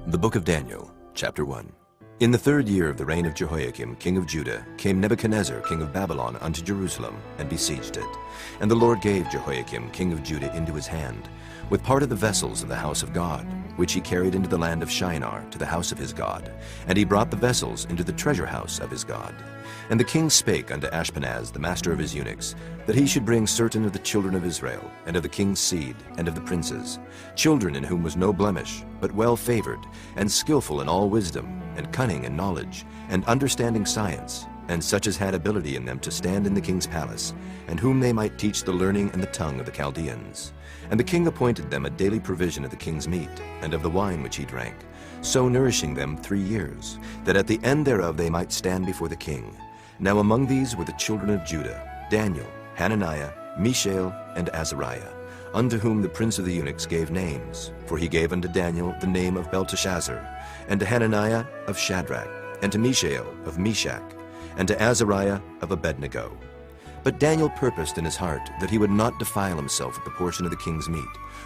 The Book of Daniel, Chapter 1. In the 3rd year of the reign of Jehoiakim, king of Judah, came Nebuchadnezzar, king of Babylon, unto Jerusalem, and besieged it. And the Lord gave Jehoiakim, king of Judah, into his hand, with part of the vessels of the house of God, which he carried into the land of Shinar, to the house of his God. And he brought the vessels into the treasure house of his God. And the king spake unto Ashpenaz, the master of his eunuchs, that he should bring certain of the children of Israel, and of the king's seed, and of the princes, children in whom was no blemish, but well favored, and skillful in all wisdom, and cunning in knowledge, and understanding science, and such as had ability in them to stand in the king's palace, and whom they might teach the learning and the tongue of the Chaldeans. And the king appointed them a daily provision of the king's meat, and of the wine which he drank, so nourishing them 3 years, that at the end thereof they might stand before the king. Now among these were the children of Judah, Daniel, Hananiah, Mishael, and Azariah, unto whom the prince of the eunuchs gave names. For he gave unto Daniel the name of Belteshazzar, and to Hananiah of Shadrach, and to Mishael of Meshach, and to Azariah of Abednego. But Daniel purposed in his heart that he would not defile himself with the portion of the king's meat,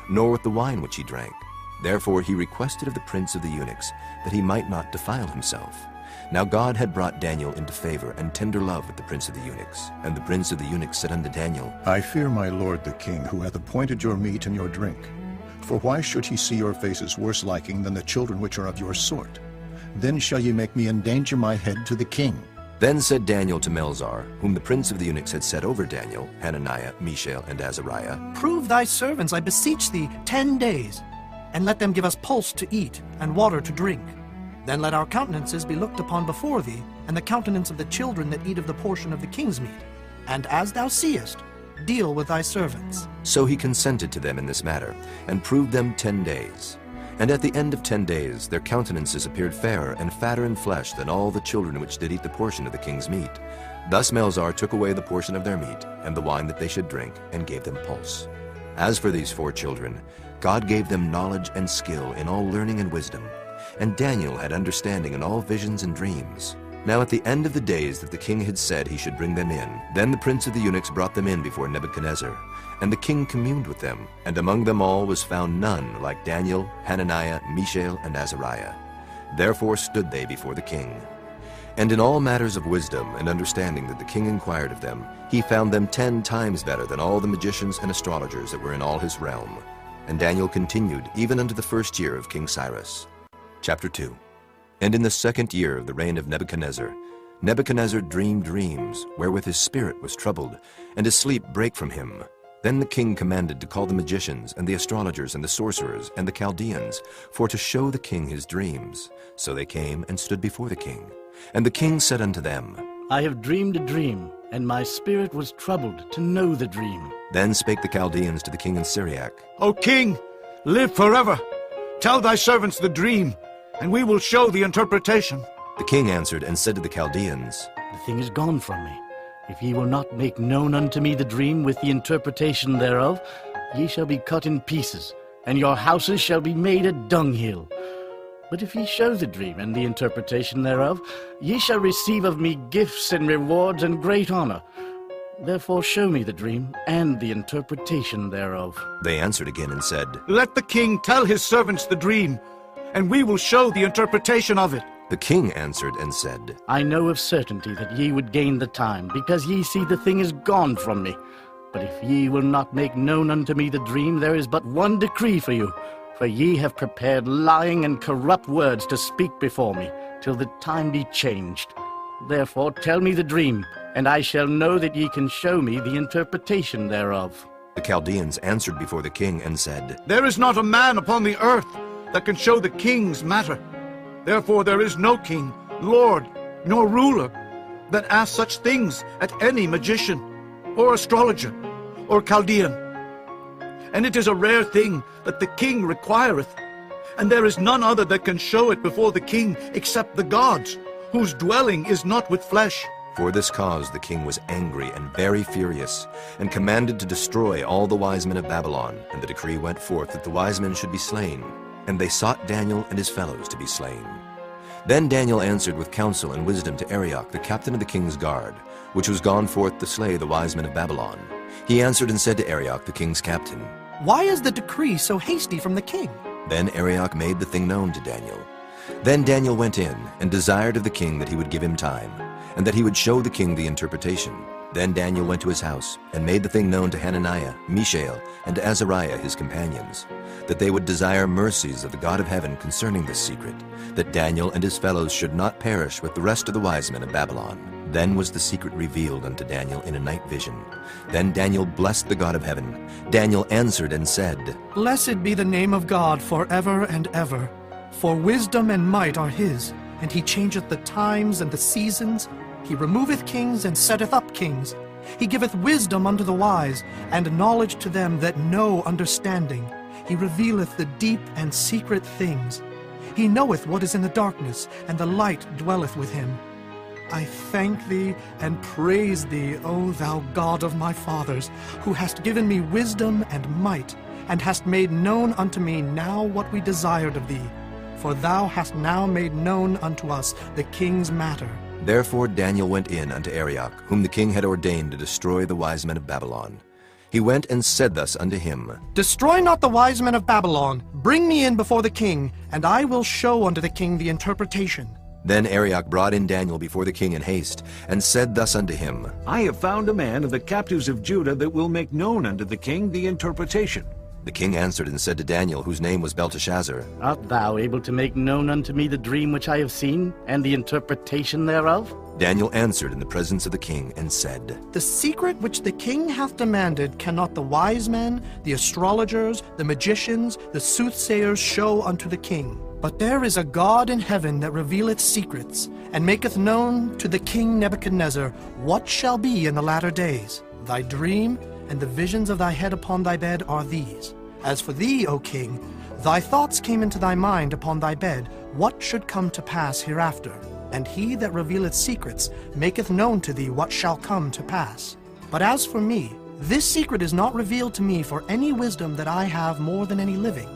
nor with the wine which he drank. Therefore he requested of the prince of the eunuchs that he might not defile himself. Now God had brought Daniel into favor and tender love with the prince of the eunuchs. And the prince of the eunuchs said unto Daniel, I fear my lord the king, who hath appointed your meat and your drink. For why should he see your faces worse liking than the children which are of your sort? Then shall ye make me endanger my head to the king. Then said Daniel to Melzar, whom the prince of the eunuchs had set over Daniel, Hananiah, Mishael, and Azariah, Prove thy servants, I beseech thee, 10 days, and let them give us pulse to eat and water to drink. Then let our countenances be looked upon before thee, and the countenance of the children that eat of the portion of the king's meat. And as thou seest, deal with thy servants. So he consented to them in this matter, and proved them 10 days. And at the end of 10 days their countenances appeared fairer and fatter in flesh than all the children which did eat the portion of the king's meat. Thus Melzar took away the portion of their meat, and the wine that they should drink, and gave them pulse. As for these 4 children, God gave them knowledge and skill in all learning and wisdom. And Daniel had understanding in all visions and dreams. Now at the end of the days that the king had said he should bring them in, then the prince of the eunuchs brought them in before Nebuchadnezzar. And the king communed with them, and among them all was found none like Daniel, Hananiah, Mishael, and Azariah. Therefore stood they before the king. And in all matters of wisdom and understanding that the king inquired of them, he found them 10 times better than all the magicians and astrologers that were in all his realm. And Daniel continued even unto the 1st year of King Cyrus. Chapter 2. And in the 2nd year of the reign of Nebuchadnezzar, Nebuchadnezzar dreamed dreams, wherewith his spirit was troubled, and his sleep brake from him. Then the king commanded to call the magicians, and the astrologers, and the sorcerers, and the Chaldeans, for to show the king his dreams. So they came and stood before the king. And the king said unto them, I have dreamed a dream, and my spirit was troubled to know the dream. Then spake the Chaldeans to the king in Syriac, O king, live forever. Tell thy servants the dream, and we will show the interpretation. The king answered and said to the Chaldeans, The thing is gone from me. If ye will not make known unto me the dream with the interpretation thereof, ye shall be cut in pieces, and your houses shall be made a dunghill. But if ye show the dream and the interpretation thereof, ye shall receive of me gifts and rewards and great honor. Therefore show me the dream and the interpretation thereof. They answered again and said, Let the king tell his servants the dream, and we will show the interpretation of it. The king answered and said, I know of certainty that ye would gain the time, because ye see the thing is gone from me. But if ye will not make known unto me the dream, there is but one decree for you. For ye have prepared lying and corrupt words to speak before me, till the time be changed. Therefore tell me the dream, and I shall know that ye can show me the interpretation thereof. The Chaldeans answered before the king and said, There is not a man upon the earth that can show the king's matter. Therefore there is no king, lord, nor ruler that asks such things at any magician, or astrologer, or Chaldean. And it is a rare thing that the king requireth, and there is none other that can show it before the king except the gods, whose dwelling is not with flesh. For this cause the king was angry and very furious, and commanded to destroy all the wise men of Babylon. And the decree went forth that the wise men should be slain. And they sought Daniel and his fellows to be slain. Then Daniel answered with counsel and wisdom to Arioch, the captain of the king's guard, which was gone forth to slay the wise men of Babylon. He answered and said to Arioch, the king's captain, Why is the decree so hasty from the king? Then Arioch made the thing known to Daniel. Then Daniel went in and desired of the king that he would give him time, and that he would show the king the interpretation. Then Daniel went to his house and made the thing known to Hananiah, Mishael, and to Azariah his companions, that they would desire mercies of the God of heaven concerning this secret, that Daniel and his fellows should not perish with the rest of the wise men of Babylon. Then was the secret revealed unto Daniel in a night vision. Then Daniel blessed the God of heaven. Daniel answered and said, Blessed be the name of God forever and ever. For wisdom and might are his, and he changeth the times and the seasons. He removeth kings and setteth up kings. He giveth wisdom unto the wise, and knowledge to them that know understanding. He revealeth the deep and secret things. He knoweth what is in the darkness, and the light dwelleth with him. I thank thee and praise thee, O thou God of my fathers, who hast given me wisdom and might, and hast made known unto me now what we desired of thee. For thou hast now made known unto us the king's matter. Therefore Daniel went in unto Arioch, whom the king had ordained to destroy the wise men of Babylon. He went and said thus unto him, Destroy not the wise men of Babylon. Bring me in before the king, and I will show unto the king the interpretation. Then Arioch brought in Daniel before the king in haste, and said thus unto him, I have found a man of the captives of Judah that will make known unto the king the interpretation. The king answered and said to Daniel, whose name was Belteshazzar, Art thou able to make known unto me the dream which I have seen, and the interpretation thereof? Daniel answered in the presence of the king, and said, The secret which the king hath demanded cannot the wise men, the astrologers, the magicians, the soothsayers show unto the king. But there is a God in heaven that revealeth secrets, and maketh known to the king Nebuchadnezzar what shall be in the latter days. Thy dream and the visions of thy head upon thy bed are these. As for thee, O king, thy thoughts came into thy mind upon thy bed, what should come to pass hereafter. And he that revealeth secrets maketh known to thee what shall come to pass. But as for me, this secret is not revealed to me for any wisdom that I have more than any living,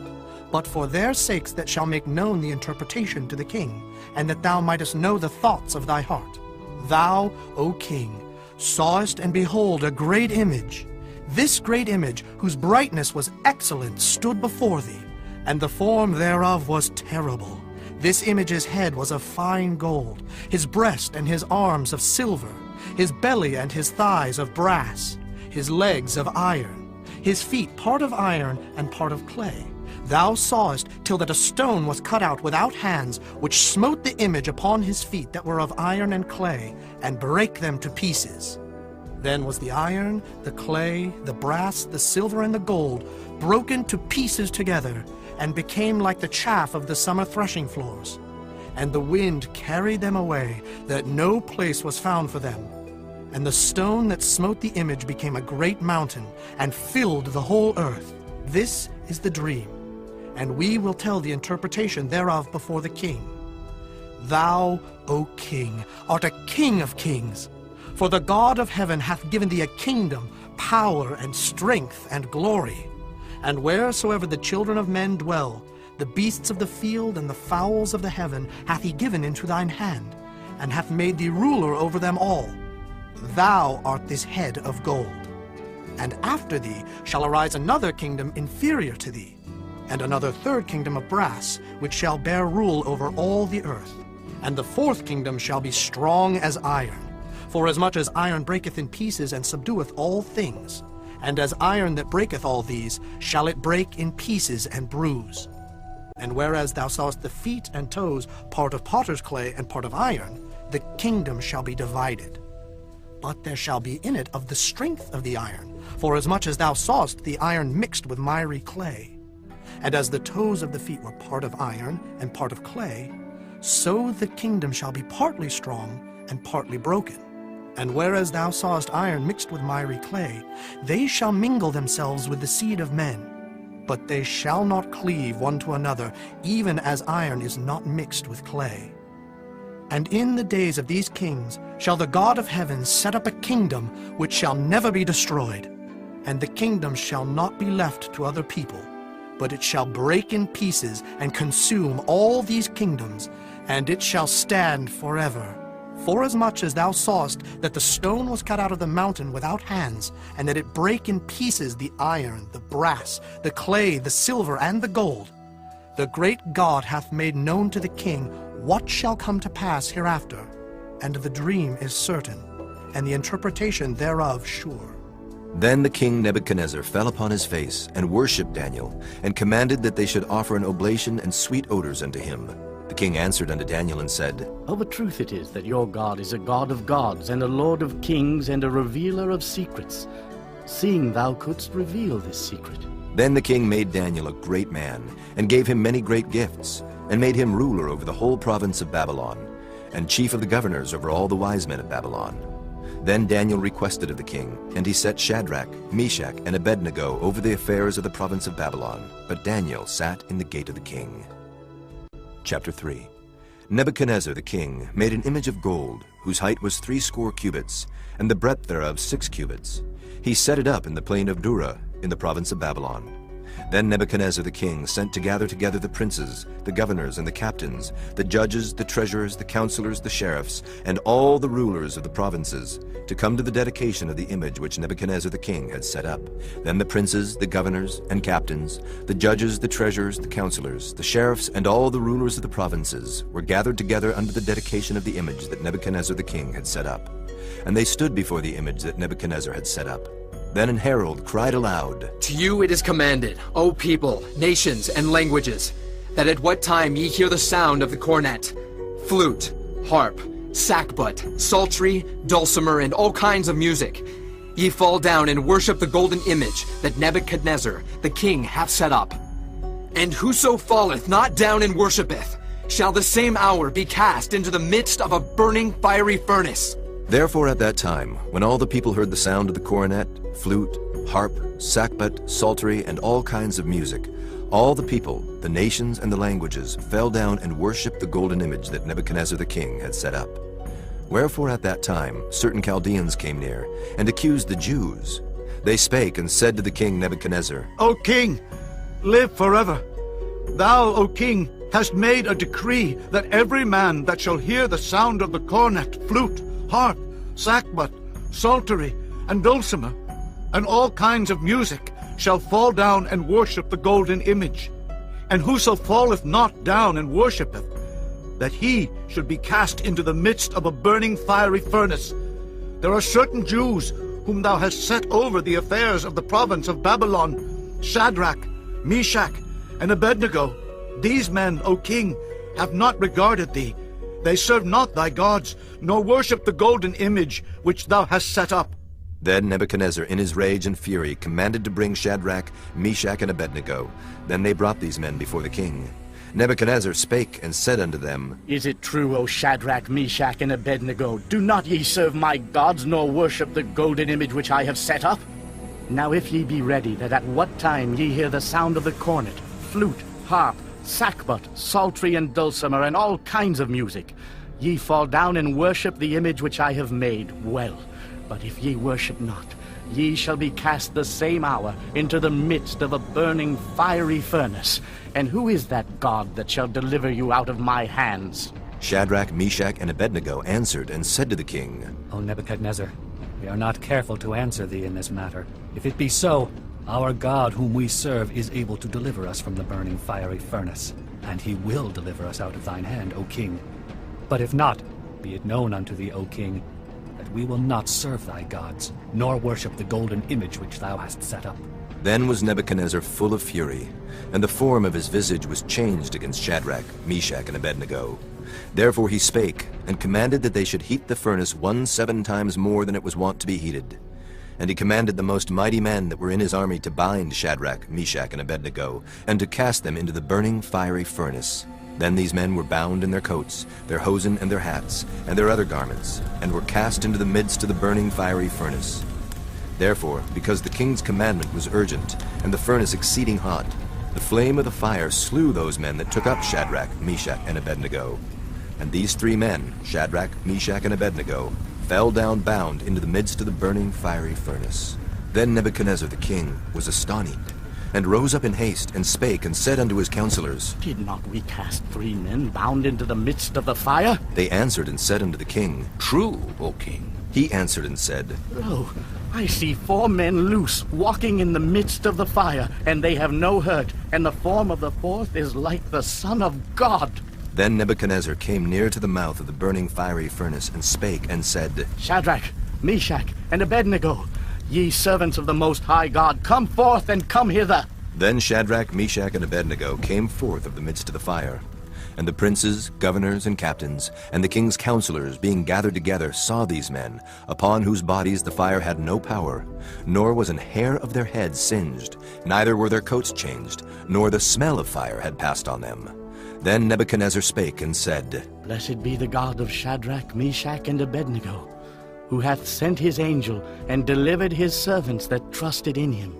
but for their sakes that shall make known the interpretation to the king, and that thou mightest know the thoughts of thy heart. Thou, O king, sawest and behold a great image. This great image, whose brightness was excellent, stood before thee, and the form thereof was terrible. This image's head was of fine gold, his breast and his arms of silver, his belly and his thighs of brass, his legs of iron, his feet part of iron and part of clay. Thou sawest till that a stone was cut out without hands, which smote the image upon his feet that were of iron and clay, and brake them to pieces. Then was the iron, the clay, the brass, the silver, and the gold broken to pieces together, and became like the chaff of the summer threshing floors. And the wind carried them away, that no place was found for them. And the stone that smote the image became a great mountain, and filled the whole earth. This is the dream, and we will tell the interpretation thereof before the king. Thou, O king, art a king of kings. For the God of heaven hath given thee a kingdom, power, and strength, and glory. And wheresoever the children of men dwell, the beasts of the field and the fowls of the heaven hath he given into thine hand, and hath made thee ruler over them all. Thou art this head of gold. And after thee shall arise another kingdom inferior to thee, and another third kingdom of brass, which shall bear rule over all the earth. And the fourth kingdom shall be strong as iron. For as much as iron breaketh in pieces and subdueth all things, and as iron that breaketh all these, shall it break in pieces and bruise. And whereas thou sawest the feet and toes, part of potter's clay and part of iron, the kingdom shall be divided. But there shall be in it of the strength of the iron, for as much as thou sawest the iron mixed with miry clay. And as the toes of the feet were part of iron and part of clay, so the kingdom shall be partly strong and partly broken. And whereas thou sawest iron mixed with miry clay, they shall mingle themselves with the seed of men. But they shall not cleave one to another, even as iron is not mixed with clay. And in the days of these kings shall the God of heaven set up a kingdom which shall never be destroyed. And the kingdom shall not be left to other people, but it shall break in pieces and consume all these kingdoms, and it shall stand forever. Forasmuch as thou sawest that the stone was cut out of the mountain without hands, and that it brake in pieces the iron, the brass, the clay, the silver, and the gold, The great God hath made known to the king what shall come to pass hereafter, and the dream is certain, and the interpretation thereof sure. Then the king Nebuchadnezzar fell upon his face and worshipped Daniel, and commanded that they should offer an oblation and sweet odors unto him. The king answered unto Daniel and said, Of a truth it is that your God is a God of gods, and a Lord of kings, and a revealer of secrets, seeing thou couldst reveal this secret. Then the king made Daniel a great man, and gave him many great gifts, and made him ruler over the whole province of Babylon, and chief of the governors over all the wise men of Babylon. Then Daniel requested of the king, and he set Shadrach, Meshach, and Abednego over the affairs of the province of Babylon. But Daniel sat in the gate of the king. Chapter 3. Nebuchadnezzar the king made an image of gold, whose height was 80 cubits, and the breadth thereof 6 cubits. He set it up in the plain of Dura, in the province of Babylon. Then Nebuchadnezzar the king sent to gather together the princes, the governors, and the captains, the judges, the treasurers, the counselors, the sheriffs, and all the rulers of the provinces, to come to the dedication of the image which Nebuchadnezzar the king had set up. Then the princes, the governors, and captains, the judges, the treasurers, the counselors, the sheriffs, and all the rulers of the provinces were gathered together under the dedication of the image that Nebuchadnezzar the king had set up. And they stood before the image that Nebuchadnezzar had set up. Then an herald cried aloud, To you it is commanded, O people, nations, and languages, that at what time ye hear the sound of the cornet, flute, harp, sackbut, psaltery, dulcimer, and all kinds of music, ye fall down and worship the golden image that Nebuchadnezzar the king hath set up. And whoso falleth not down and worshipeth, shall the same hour be cast into the midst of a burning fiery furnace. Therefore at that time, when all the people heard the sound of the cornet, flute, harp, sackbut, psaltery, and all kinds of music, all the people, the nations, and the languages fell down and worshipped the golden image that Nebuchadnezzar the king had set up. Wherefore at that time certain Chaldeans came near, and accused the Jews. They spake and said to the king Nebuchadnezzar, O king, live forever. Thou, O king, hast made a decree that every man that shall hear the sound of the cornet, flute, harp, sackbut, psaltery, and dulcimer, and all kinds of music, shall fall down and worship the golden image. And whoso falleth not down and worshipeth, that he should be cast into the midst of a burning fiery furnace. There are certain Jews whom thou hast set over the affairs of the province of Babylon, Shadrach, Meshach, and Abednego. These men, O king, have not regarded thee. They serve not thy gods, nor worship the golden image which thou hast set up. Then Nebuchadnezzar in his rage and fury commanded to bring Shadrach, Meshach, and Abednego. Then they brought these men before the king. Nebuchadnezzar spake and said unto them, Is it true, O Shadrach, Meshach, and Abednego? Do not ye serve my gods, nor worship the golden image which I have set up? Now if ye be ready, that at what time ye hear the sound of the cornet, flute, harp, sackbut, psaltery, and dulcimer, and all kinds of music, ye fall down and worship the image which I have made, well. But if ye worship not, ye shall be cast the same hour into the midst of a burning fiery furnace. And who is that God that shall deliver you out of my hands? Shadrach, Meshach, and Abednego answered and said to the king, O Nebuchadnezzar, we are not careful to answer thee in this matter. If it be so, our God whom we serve is able to deliver us from the burning fiery furnace, and he will deliver us out of thine hand, O king. But if not, be it known unto thee, O king, that we will not serve thy gods, nor worship the golden image which thou hast set up. Then was Nebuchadnezzar full of fury, and the form of his visage was changed against Shadrach, Meshach, and Abednego. Therefore he spake, and commanded that they should heat the furnace 17 times more than it was wont to be heated. And he commanded the most mighty men that were in his army to bind Shadrach, Meshach, and Abednego, and to cast them into the burning fiery furnace. Then these men were bound in their coats, their hosen, and their hats, and their other garments, and were cast into the midst of the burning fiery furnace. Therefore, because the king's commandment was urgent, and the furnace exceeding hot, the flame of the fire slew those men that took up Shadrach, Meshach, and Abednego. And these 3 men, Shadrach, Meshach, and Abednego, fell down bound into the midst of the burning fiery furnace. Then Nebuchadnezzar the king was astonished, and rose up in haste, and spake, and said unto his counselors, Did not we cast 3 men bound into the midst of the fire? They answered and said unto the king, True, O king. He answered and said, Lo, I see 4 men loose, walking in the midst of the fire, and they have no hurt, and the form of the 4th is like the Son of God. Then Nebuchadnezzar came near to the mouth of the burning fiery furnace, and spake and said, Shadrach, Meshach, and Abednego, ye servants of the Most High God, come forth and come hither. Then Shadrach, Meshach, and Abednego came forth of the midst of the fire. And the princes, governors, and captains, and the king's counselors, being gathered together, saw these men, upon whose bodies the fire had no power, nor was an hair of their heads singed, neither were their coats changed, nor the smell of fire had passed on them. Then Nebuchadnezzar spake and said, Blessed be the God of Shadrach, Meshach, and Abednego, who hath sent his angel, and delivered his servants that trusted in him,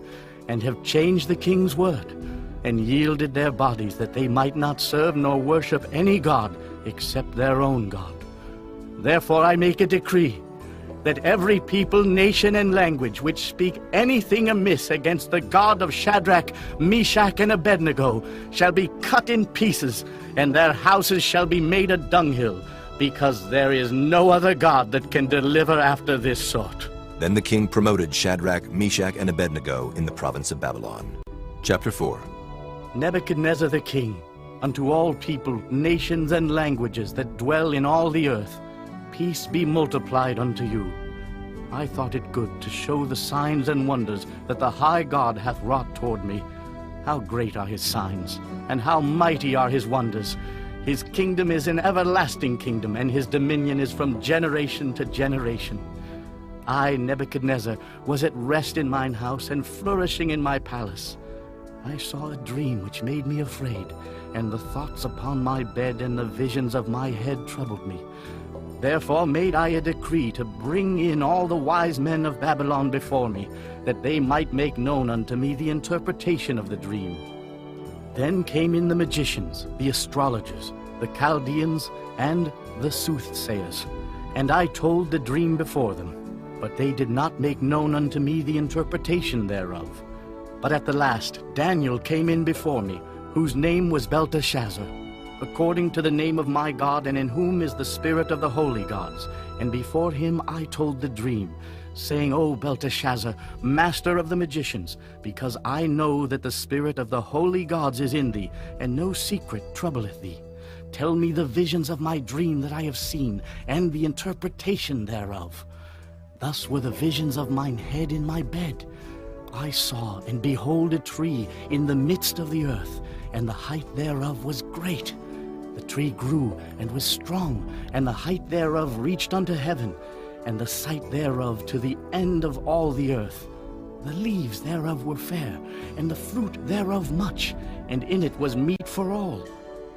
and have changed the king's word, and yielded their bodies, that they might not serve nor worship any god except their own God. Therefore I make a decree, that every people, nation, and language which speak anything amiss against the God of Shadrach, Meshach, and Abednego shall be cut in pieces, and their houses shall be made a dunghill, because there is no other God that can deliver after this sort. Then the king promoted Shadrach, Meshach, and Abednego in the province of Babylon. Chapter 4. Nebuchadnezzar the king, unto all people, nations, and languages that dwell in all the earth, peace be multiplied unto you. I thought it good to show the signs and wonders that the high God hath wrought toward me. How great are his signs, and how mighty are his wonders! His kingdom is an everlasting kingdom, and his dominion is from generation to generation. I, Nebuchadnezzar, was at rest in mine house, and flourishing in my palace. I saw a dream which made me afraid, and the thoughts upon my bed and the visions of my head troubled me. Therefore made I a decree to bring in all the wise men of Babylon before me, that they might make known unto me the interpretation of the dream. Then came in the magicians, the astrologers, the Chaldeans, and the soothsayers, and I told the dream before them. But they did not make known unto me the interpretation thereof. But at the last Daniel came in before me, whose name was Belteshazzar, according to the name of my God, and in whom is the spirit of the holy gods. And before him I told the dream, saying, O Belteshazzar, master of the magicians, because I know that the spirit of the holy gods is in thee, and no secret troubleth thee. Tell me the visions of my dream that I have seen, and the interpretation thereof. Thus were the visions of mine head in my bed. I saw, and behold, a tree in the midst of the earth, and the height thereof was great. The tree grew, and was strong, and the height thereof reached unto heaven, and the sight thereof to the end of all the earth. The leaves thereof were fair, and the fruit thereof much, and in it was meat for all.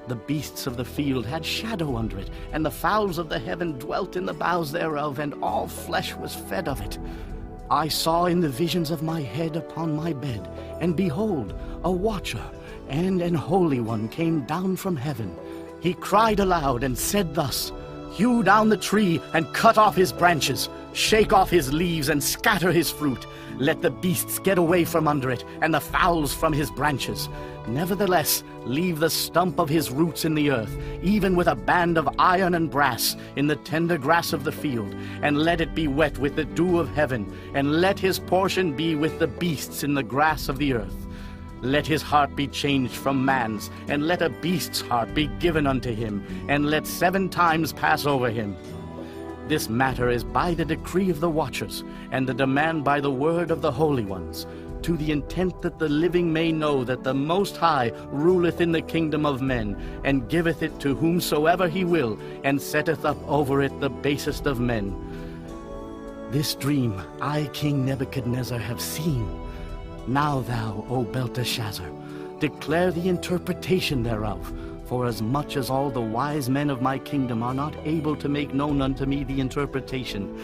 The beasts of the field had shadow under it, and the fowls of the heaven dwelt in the boughs thereof, and all flesh was fed of it. I saw in the visions of my head upon my bed, and behold, a watcher and an holy one came down from heaven. He cried aloud and said thus, Hew down the tree and cut off his branches, shake off his leaves and scatter his fruit. Let the beasts get away from under it, and the fowls from his branches. Nevertheless, leave the stump of his roots in the earth, even with a band of iron and brass in the tender grass of the field, and let it be wet with the dew of heaven, and let his portion be with the beasts in the grass of the earth. Let his heart be changed from man's, and let a beast's heart be given unto him, and let 7 times pass over him. This matter is by the decree of the watchers, and the demand by the word of the holy ones, to the intent that the living may know that the Most High ruleth in the kingdom of men, and giveth it to whomsoever he will, and setteth up over it the basest of men. This dream I, King Nebuchadnezzar, have seen. Now thou, O Belteshazzar, declare the interpretation thereof, for as much as all the wise men of my kingdom are not able to make known unto me the interpretation,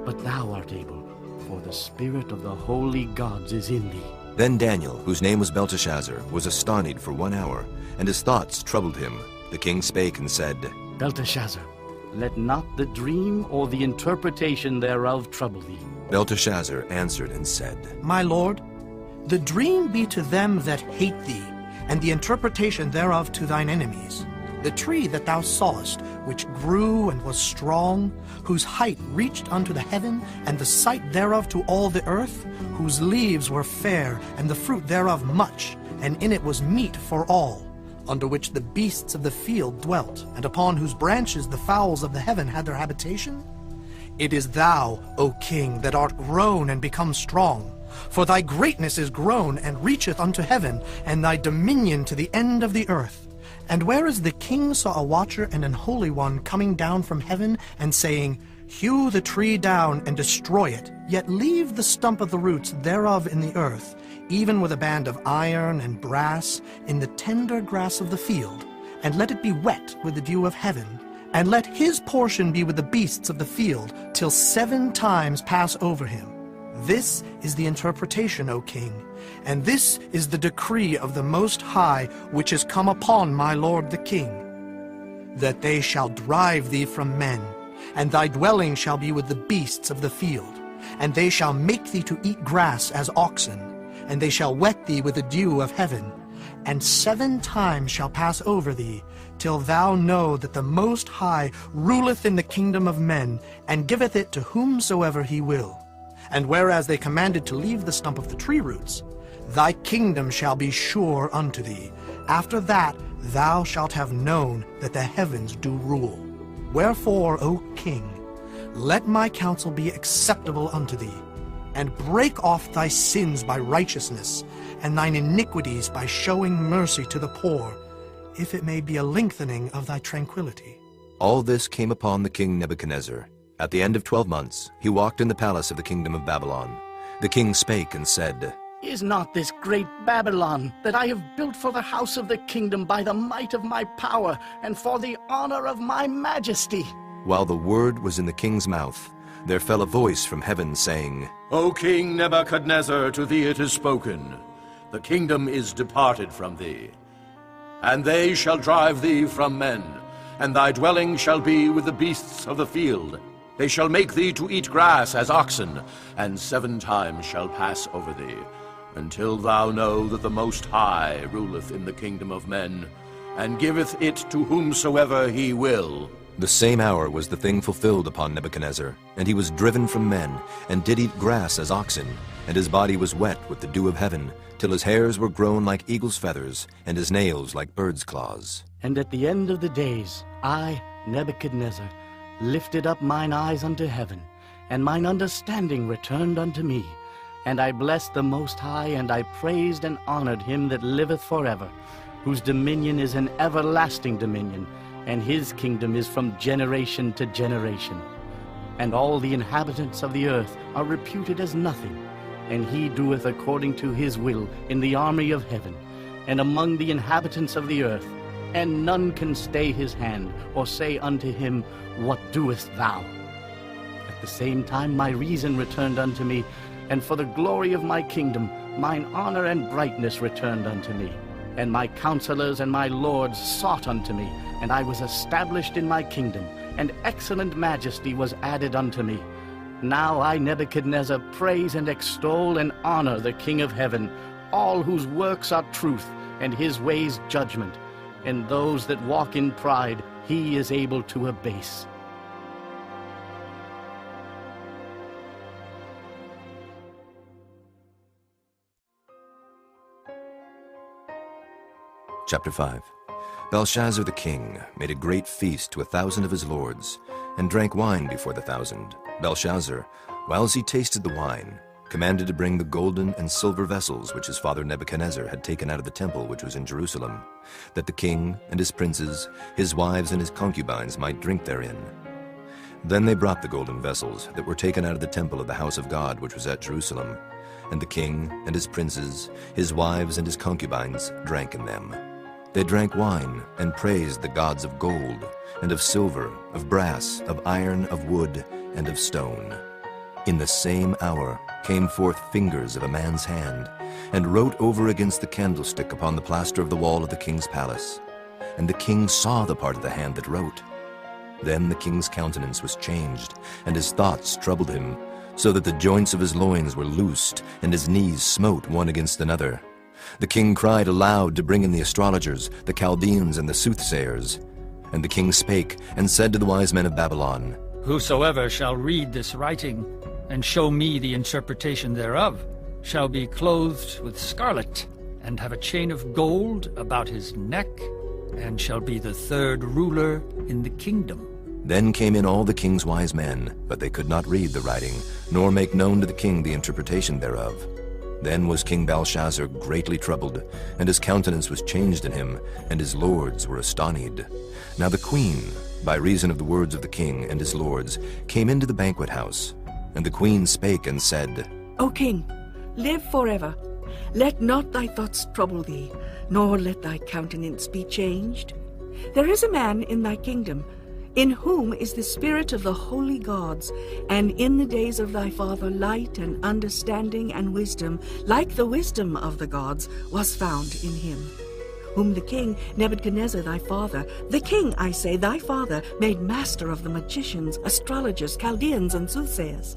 but thou art able, for the spirit of the holy gods is in thee. Then Daniel, whose name was Belteshazzar, was astonied for 1 hour, and his thoughts troubled him. The king spake and said, Belteshazzar, let not the dream or the interpretation thereof trouble thee. Belteshazzar answered and said, My lord, the dream be to them that hate thee, and the interpretation thereof to thine enemies. The tree that thou sawest, which grew and was strong, whose height reached unto the heaven, and the sight thereof to all the earth, whose leaves were fair, and the fruit thereof much, and in it was meat for all, under which the beasts of the field dwelt, and upon whose branches the fowls of the heaven had their habitation? It is thou, O king, that art grown and become strong. For thy greatness is grown and reacheth unto heaven, and thy dominion to the end of the earth. And whereas the king saw a watcher and an holy one coming down from heaven, and saying, Hew the tree down and destroy it, yet leave the stump of the roots thereof in the earth, even with a band of iron and brass, in the tender grass of the field, and let it be wet with the dew of heaven, and let his portion be with the beasts of the field, till 7 times pass over him. This is the interpretation, O king, and this is the decree of the Most High, which is come upon my lord the king, that they shall drive thee from men, and thy dwelling shall be with the beasts of the field, and they shall make thee to eat grass as oxen, and they shall wet thee with the dew of heaven, and 7 times shall pass over thee, till thou know that the Most High ruleth in the kingdom of men, and giveth it to whomsoever he will. And whereas they commanded to leave the stump of the tree roots, thy kingdom shall be sure unto thee. After that thou shalt have known that the heavens do rule. Wherefore, O king, let my counsel be acceptable unto thee, and break off thy sins by righteousness, and thine iniquities by showing mercy to the poor, if it may be a lengthening of thy tranquility. All this came upon the king Nebuchadnezzar. At the end of 12 months, he walked in the palace of the kingdom of Babylon. The king spake and said, Is not this great Babylon, that I have built for the house of the kingdom by the might of my power, and for the honor of my majesty? While the word was in the king's mouth, there fell a voice from heaven, saying, O King Nebuchadnezzar, to thee it is spoken, the kingdom is departed from thee. And they shall drive thee from men, and thy dwelling shall be with the beasts of the field. They shall make thee to eat grass as oxen, and 7 times shall pass over thee, until thou know that the Most High ruleth in the kingdom of men, and giveth it to whomsoever he will. The same hour was the thing fulfilled upon Nebuchadnezzar, and he was driven from men, and did eat grass as oxen, and his body was wet with the dew of heaven, till his hairs were grown like eagle's feathers, and his nails like bird's claws. And at the end of the days, I, Nebuchadnezzar, lifted up mine eyes unto heaven, and mine understanding returned unto me. And I blessed the Most High, and I praised and honored him that liveth forever, whose dominion is an everlasting dominion, and his kingdom is from generation to generation. And all the inhabitants of the earth are reputed as nothing, and he doeth according to his will in the army of heaven, and among the inhabitants of the earth, and none can stay his hand, or say unto him, What doest thou? At the same time my reason returned unto me, and for the glory of my kingdom mine honor and brightness returned unto me. And my counselors and my lords sought unto me, and I was established in my kingdom, and excellent majesty was added unto me. Now I, Nebuchadnezzar, praise and extol and honor the King of heaven, all whose works are truth, and his ways judgment. And those that walk in pride he is able to abase. Chapter 5. Belshazzar the king made a great feast to 1,000 of his lords, and drank wine before the 1,000. Belshazzar, whiles he tasted the wine, commanded to bring the golden and silver vessels which his father Nebuchadnezzar had taken out of the temple which was in Jerusalem, that the king and his princes, his wives and his concubines might drink therein. Then they brought the golden vessels that were taken out of the temple of the house of God which was at Jerusalem, and the king and his princes, his wives and his concubines drank in them. They drank wine and praised the gods of gold, and of silver, of brass, of iron, of wood, and of stone. In the same hour came forth fingers of a man's hand, and wrote over against the candlestick upon the plaster of the wall of the king's palace. And the king saw the part of the hand that wrote. Then the king's countenance was changed, and his thoughts troubled him, so that the joints of his loins were loosed, and his knees smote one against another. The king cried aloud to bring in the astrologers, the Chaldeans, and the soothsayers. And the king spake, and said to the wise men of Babylon, Whosoever shall read this writing, and show me the interpretation thereof, shall be clothed with scarlet, and have a chain of gold about his neck, and shall be the third ruler in the kingdom. Then came in all the king's wise men, but they could not read the writing, nor make known to the king the interpretation thereof. Then was King Belshazzar greatly troubled, and his countenance was changed in him, and his lords were astonied. Now the queen, by reason of the words of the king and his lords, came into the banquet house. And the queen spake and said, O king, live forever. Let not thy thoughts trouble thee, nor let thy countenance be changed. There is a man in thy kingdom, in whom is the spirit of the holy gods, and in the days of thy father light and understanding and wisdom, like the wisdom of the gods, was found in him, whom the king Nebuchadnezzar thy father, the king, I say, thy father, made master of the magicians, astrologers, Chaldeans, and soothsayers.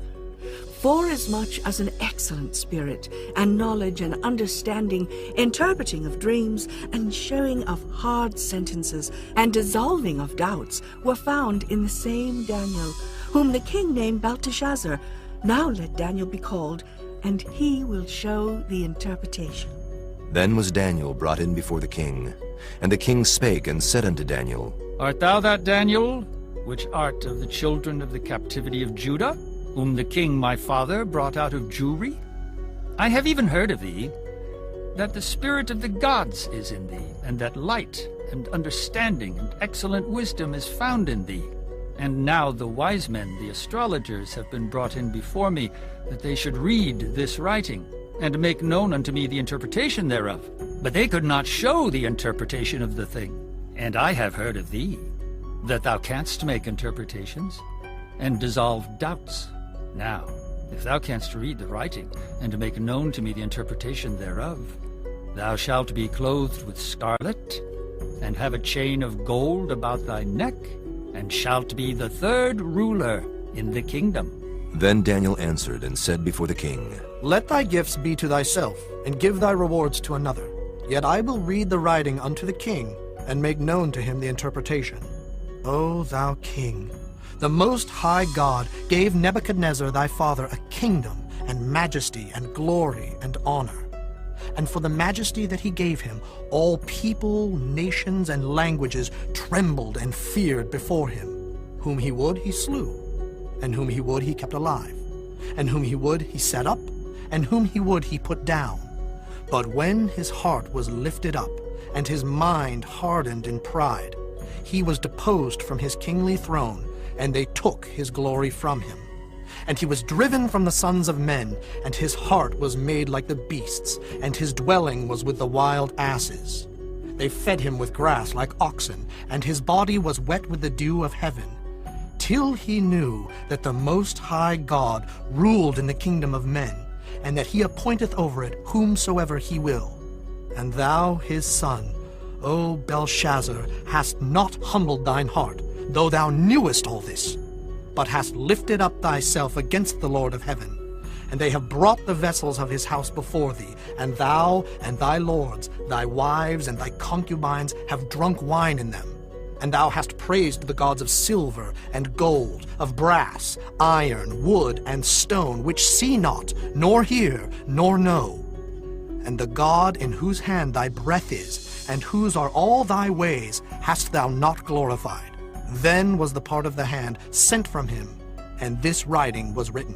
Forasmuch as an excellent spirit, and knowledge and understanding, interpreting of dreams, and showing of hard sentences, and dissolving of doubts, were found in the same Daniel, whom the king named Belteshazzar. Now let Daniel be called, and he will show the interpretation. Then was Daniel brought in before the king. And the king spake and said unto Daniel, Art thou that Daniel, which art of the children of the captivity of Judah, whom the king my father brought out of Jewry? I have even heard of thee, that the spirit of the gods is in thee, and that light and understanding and excellent wisdom is found in thee. And now the wise men, the astrologers, have been brought in before me, that they should read this writing, and make known unto me the interpretation thereof. But they could not show the interpretation of the thing. And I have heard of thee, that thou canst make interpretations, and dissolve doubts. Now, if thou canst read the writing, and make known to me the interpretation thereof, thou shalt be clothed with scarlet, and have a chain of gold about thy neck, and shalt be the third ruler in the kingdom. Then Daniel answered and said before the king, Let thy gifts be to thyself, and give thy rewards to another. Yet I will read the writing unto the king, and make known to him the interpretation. O thou king, the Most High God gave Nebuchadnezzar thy father a kingdom, and majesty, and glory, and honor. And for the majesty that he gave him, all people, nations, and languages trembled and feared before him. Whom he would, he slew, and whom he would, he kept alive, and whom he would, he set up, and whom he would, he put down. But when his heart was lifted up, and his mind hardened in pride, he was deposed from his kingly throne, and they took his glory from him. And he was driven from the sons of men, and his heart was made like the beasts, and his dwelling was with the wild asses. They fed him with grass like oxen, and his body was wet with the dew of heaven, till he knew that the Most High God ruled in the kingdom of men, and that he appointeth over it whomsoever he will. And thou, his son, O Belshazzar, hast not humbled thine heart, though thou knewest all this, but hast lifted up thyself against the Lord of heaven. And they have brought the vessels of his house before thee, and thou and thy lords, thy wives and thy concubines have drunk wine in them. And thou hast praised the gods of silver and gold, of brass, iron, wood, and stone, which see not, nor hear, nor know. And the God in whose hand thy breath is, and whose are all thy ways, hast thou not glorified. Then was the part of the hand sent from him, and this writing was written.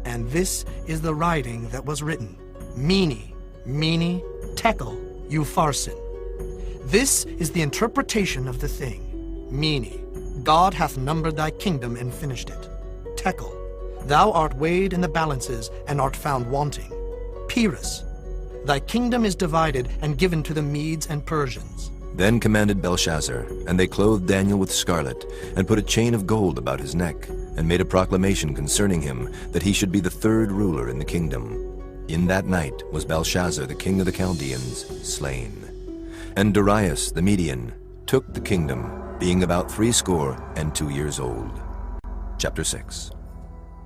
And this is the writing that was written. Mene, Mene, Tekel, Upharsin. This is the interpretation of the thing. Mene, God hath numbered thy kingdom and finished it. Tekel, thou art weighed in the balances and art found wanting. Peres, thy kingdom is divided and given to the Medes and Persians. Then commanded Belshazzar, and they clothed Daniel with scarlet, and put a chain of gold about his neck, and made a proclamation concerning him, that he should be the third ruler in the kingdom. In that night was Belshazzar the king of the Chaldeans slain. And Darius the Median took the kingdom, being about 62 years old. Chapter 6.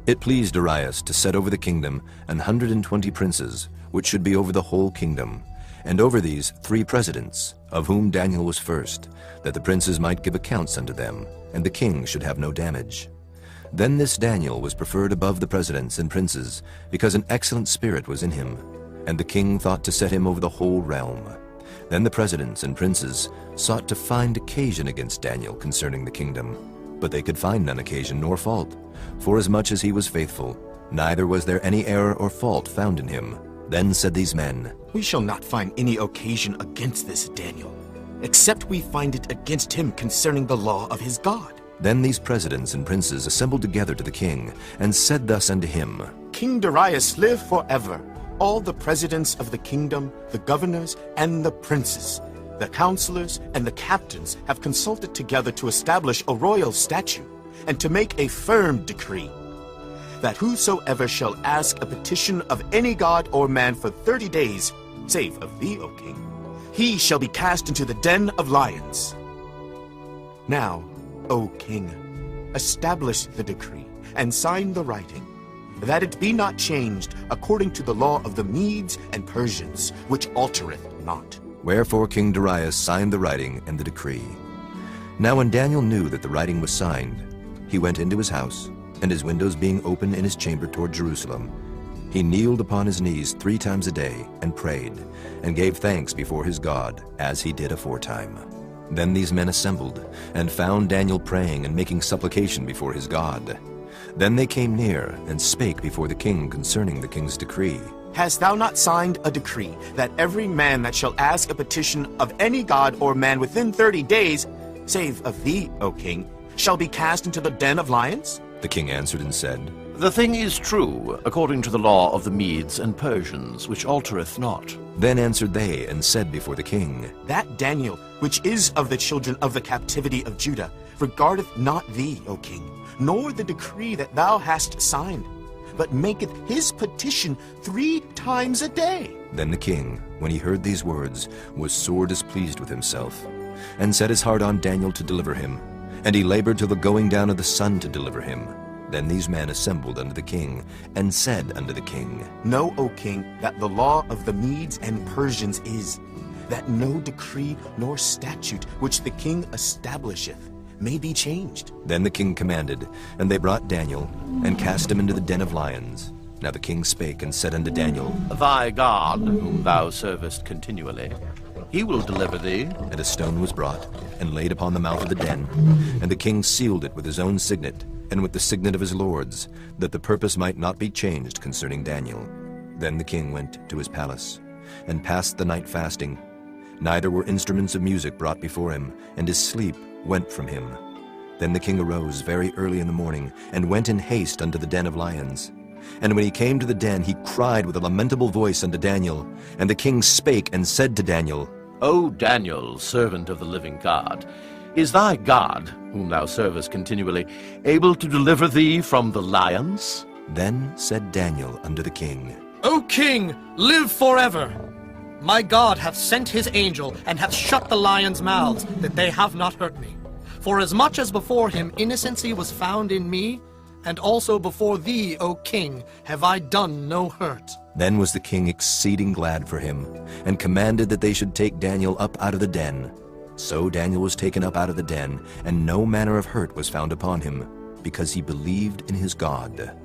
It pleased Darius to set over the kingdom 120 princes, which should be over the whole kingdom, and over these 3 presidents, of whom Daniel was first, that the princes might give accounts unto them, and the king should have no damage. Then this Daniel was preferred above the presidents and princes, because an excellent spirit was in him, and the king thought to set him over the whole realm. Then the presidents and princes sought to find occasion against Daniel concerning the kingdom, but they could find none occasion nor fault, forasmuch as he was faithful, neither was there any error or fault found in him. Then said these men, We shall not find any occasion against this Daniel, except we find it against him concerning the law of his God. Then these presidents and princes assembled together to the king, and said thus unto him, King Darius, live forever. All the presidents of the kingdom, the governors, and the princes, the counselors, and the captains have consulted together to establish a royal statute, and to make a firm decree, that whosoever shall ask a petition of any god or man for 30 days, save of thee, O king, he shall be cast into the den of lions. Now, O king, establish the decree, and sign the writing, that it be not changed according to the law of the Medes and Persians, which altereth not. Wherefore King Darius signed the writing and the decree. Now when Daniel knew that the writing was signed, he went into his house, and his windows being open in his chamber toward Jerusalem, he kneeled upon his knees 3 times a day, and prayed, and gave thanks before his God, as he did aforetime. Then these men assembled, and found Daniel praying and making supplication before his God. Then they came near, and spake before the king concerning the king's decree. Hast thou not signed a decree, that every man that shall ask a petition of any god or man within 30 days, save of thee, O king, shall be cast into the den of lions? The king answered and said, The thing is true, according to the law of the Medes and Persians, which altereth not. Then answered they, and said before the king, That Daniel, which is of the children of the captivity of Judah, regardeth not thee, O king, nor the decree that thou hast signed, but maketh his petition 3 times a day. Then the king, when he heard these words, was sore displeased with himself, and set his heart on Daniel to deliver him, and he labored till the going down of the sun to deliver him. Then these men assembled unto the king, and said unto the king, Know, O king, that the law of the Medes and Persians is, that no decree nor statute which the king establisheth may be changed. Then the king commanded, and they brought Daniel, and cast him into the den of lions. Now the king spake and said unto Daniel, Thy God, whom thou servest continually, he will deliver thee. And a stone was brought, and laid upon the mouth of the den, and the king sealed it with his own signet, and with the signet of his lords, that the purpose might not be changed concerning Daniel. Then the king went to his palace, and passed the night fasting. Neither were instruments of music brought before him, and his sleep went from him. Then the king arose very early in the morning, and went in haste unto the den of lions. And when he came to the den, he cried with a lamentable voice unto Daniel. And the king spake and said to Daniel, O Daniel, servant of the living God, is thy God, whom thou servest continually, able to deliver thee from the lions? Then said Daniel unto the king, O king, live forever! My God hath sent his angel, and hath shut the lions' mouths, that they have not hurt me. For as much as before him innocency was found in me, and also before thee, O king, have I done no hurt. Then was the king exceeding glad for him, and commanded that they should take Daniel up out of the den. So Daniel was taken up out of the den, and no manner of hurt was found upon him, because he believed in his God.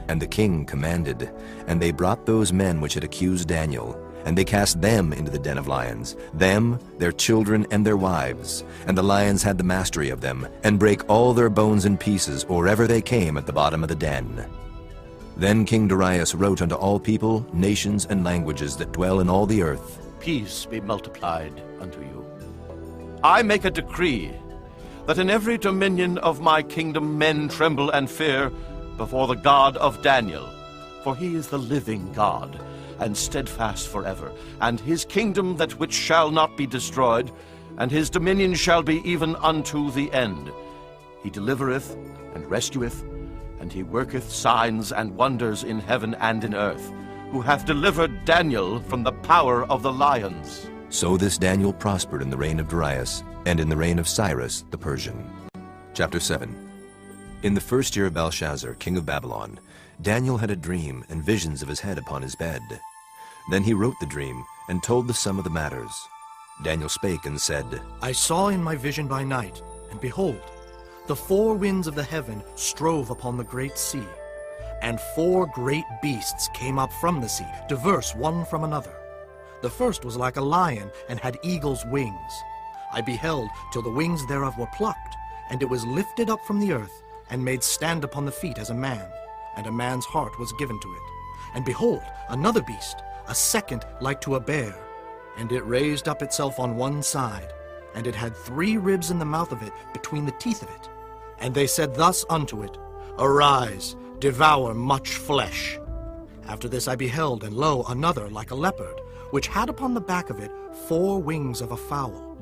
And the king commanded, and they brought those men which had accused Daniel, and they cast them into the den of lions, them, their children, and their wives. And the lions had the mastery of them, and brake all their bones in pieces, or ever they came at the bottom of the den. Then King Darius wrote unto all people, nations, and languages that dwell in all the earth, Peace be multiplied unto you. I make a decree, that in every dominion of my kingdom men tremble and fear before the God of Daniel, for he is the living God, and steadfast forever, and his kingdom that which shall not be destroyed, and his dominion shall be even unto the end. He delivereth and rescueth, and he worketh signs and wonders in heaven and in earth, who hath delivered Daniel from the power of the lions. So this Daniel prospered in the reign of Darius, and in the reign of Cyrus the Persian. Chapter 7. In the first year of Belshazzar, king of Babylon, Daniel had a dream and visions of his head upon his bed. Then he wrote the dream, and told the sum of the matters. Daniel spake and said, I saw in my vision by night, and behold, the four winds of the heaven strove upon the great sea, and four great beasts came up from the sea, diverse one from another. The first was like a lion, and had eagle's wings. I beheld till the wings thereof were plucked, and it was lifted up from the earth, and made stand upon the feet as a man, and a man's heart was given to it. And behold, another beast, a second like to a bear, and it raised up itself on one side, and it had 3 ribs in the mouth of it between the teeth of it. And they said thus unto it, Arise, devour much flesh. After this I beheld, and lo, another like a leopard, which had upon the back of it 4 wings of a fowl.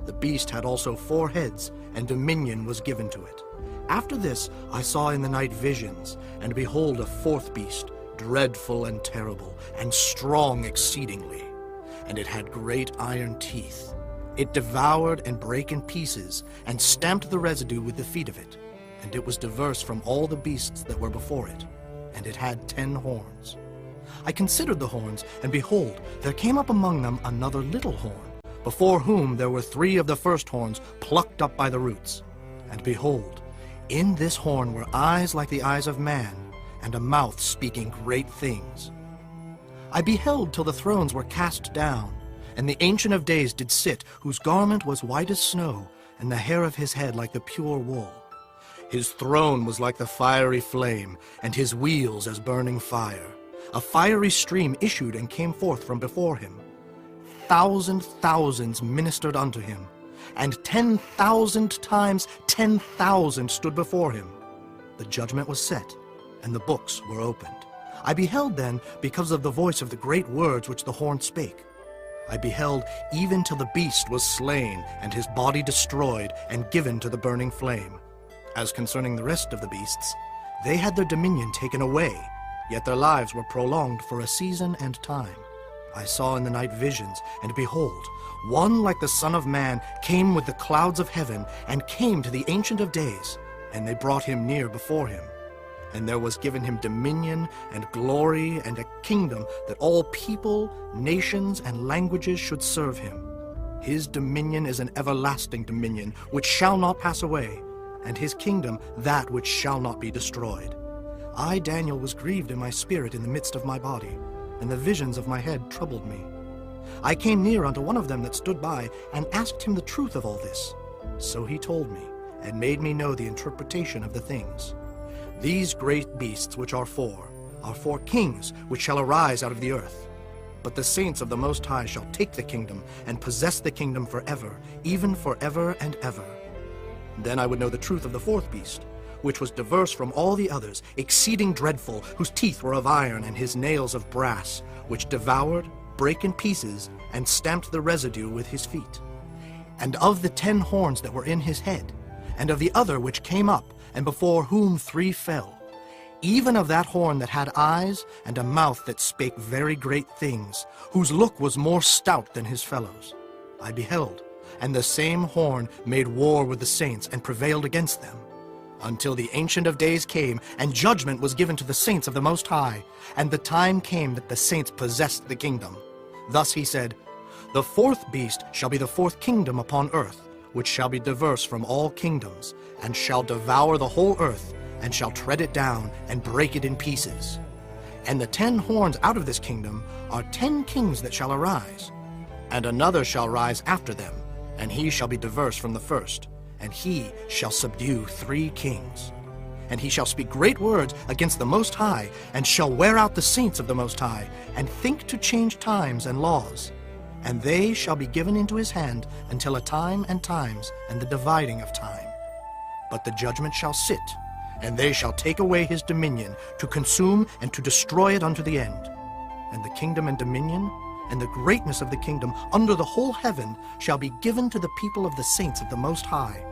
The beast had also 4 heads, and dominion was given to it. After this I saw in the night visions, and behold a 4th beast, dreadful and terrible, and strong exceedingly. And it had great iron teeth. It devoured and brake in pieces, and stamped the residue with the feet of it. And it was diverse from all the beasts that were before it. And it had 10 horns. I considered the horns, and behold, there came up among them another little horn, before whom there were 3 of the first horns plucked up by the roots. And behold, in this horn were eyes like the eyes of man, and a mouth speaking great things. I beheld till the thrones were cast down, and the Ancient of Days did sit, whose garment was white as snow, and the hair of his head like the pure wool. His throne was like the fiery flame, and his wheels as burning fire. A fiery stream issued and came forth from before him. Thousands ministered unto him, and 10,000 times 10,000 stood before him. The judgment was set, and the books were opened. I beheld then, because of the voice of the great words which the horn spake. I beheld even till the beast was slain, and his body destroyed, and given to the burning flame. As concerning the rest of the beasts, they had their dominion taken away, yet their lives were prolonged for a season and time. I saw in the night visions, and behold, one like the Son of Man came with the clouds of heaven, and came to the Ancient of Days, and they brought him near before him. And there was given him dominion and glory and a kingdom, that all people, nations, and languages should serve him. His dominion is an everlasting dominion, which shall not pass away, and his kingdom that which shall not be destroyed. I, Daniel, was grieved in my spirit in the midst of my body, and the visions of my head troubled me. I came near unto one of them that stood by, and asked him the truth of all this. So he told me, and made me know the interpretation of the things. These great beasts which are 4 kings which shall arise out of the earth. But the saints of the Most High shall take the kingdom, and possess the kingdom forever, even forever and ever. Then I would know the truth of the 4th beast, which was diverse from all the others, exceeding dreadful, whose teeth were of iron, and his nails of brass, which devoured, brake in pieces, and stamped the residue with his feet. And of the 10 horns that were in his head, and of the other which came up, and before whom 3 fell, even of that horn that had eyes, and a mouth that spake very great things, whose look was more stout than his fellows, I beheld, and the same horn made war with the saints, and prevailed against them, until the Ancient of Days came, and judgment was given to the saints of the Most High, and the time came that the saints possessed the kingdom. Thus he said, The 4th beast shall be the 4th kingdom upon earth, which shall be diverse from all kingdoms, and shall devour the whole earth, and shall tread it down, and break it in pieces. And the 10 horns out of this kingdom are 10 kings that shall arise. And another shall rise after them, and he shall be diverse from the first, and he shall subdue 3 kings. And he shall speak great words against the Most High, and shall wear out the saints of the Most High, and think to change times and laws. And they shall be given into his hand until a time and times, and the dividing of time. But the judgment shall sit, and they shall take away his dominion, to consume and to destroy it unto the end. And the kingdom and dominion, and the greatness of the kingdom under the whole heaven shall be given to the people of the saints of the Most High,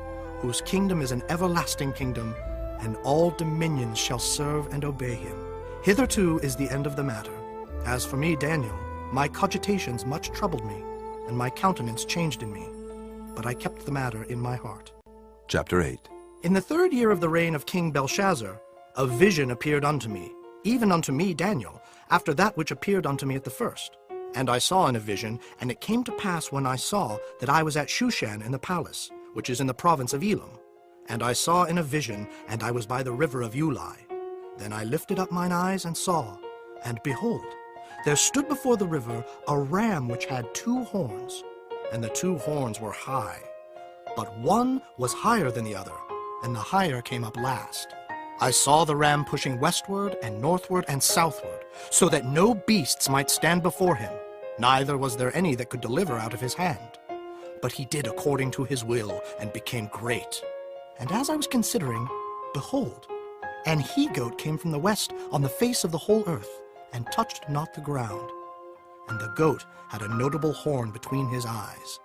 whose kingdom is an everlasting kingdom, and all dominions shall serve and obey him. Hitherto is the end of the matter. As for me, Daniel, my cogitations much troubled me, and my countenance changed in me. But I kept the matter in my heart. Chapter 8. In the 3rd year of the reign of King Belshazzar, a vision appeared unto me, even unto me, Daniel, after that which appeared unto me at the first. And I saw in a vision, and it came to pass when I saw that I was at Shushan in the palace, which is in the province of Elam. And I saw in a vision, and I was by the river of Ulai. Then I lifted up mine eyes and saw, and behold, there stood before the river a ram which had 2 horns, and the 2 horns were high. But one was higher than the other, and the higher came up last. I saw the ram pushing westward and northward and southward, so that no beasts might stand before him, neither was there any that could deliver out of his hand. But he did according to his will, and became great. And as I was considering, behold, an he-goat came from the west on the face of the whole earth, and touched not the ground. And the goat had a notable horn between his eyes.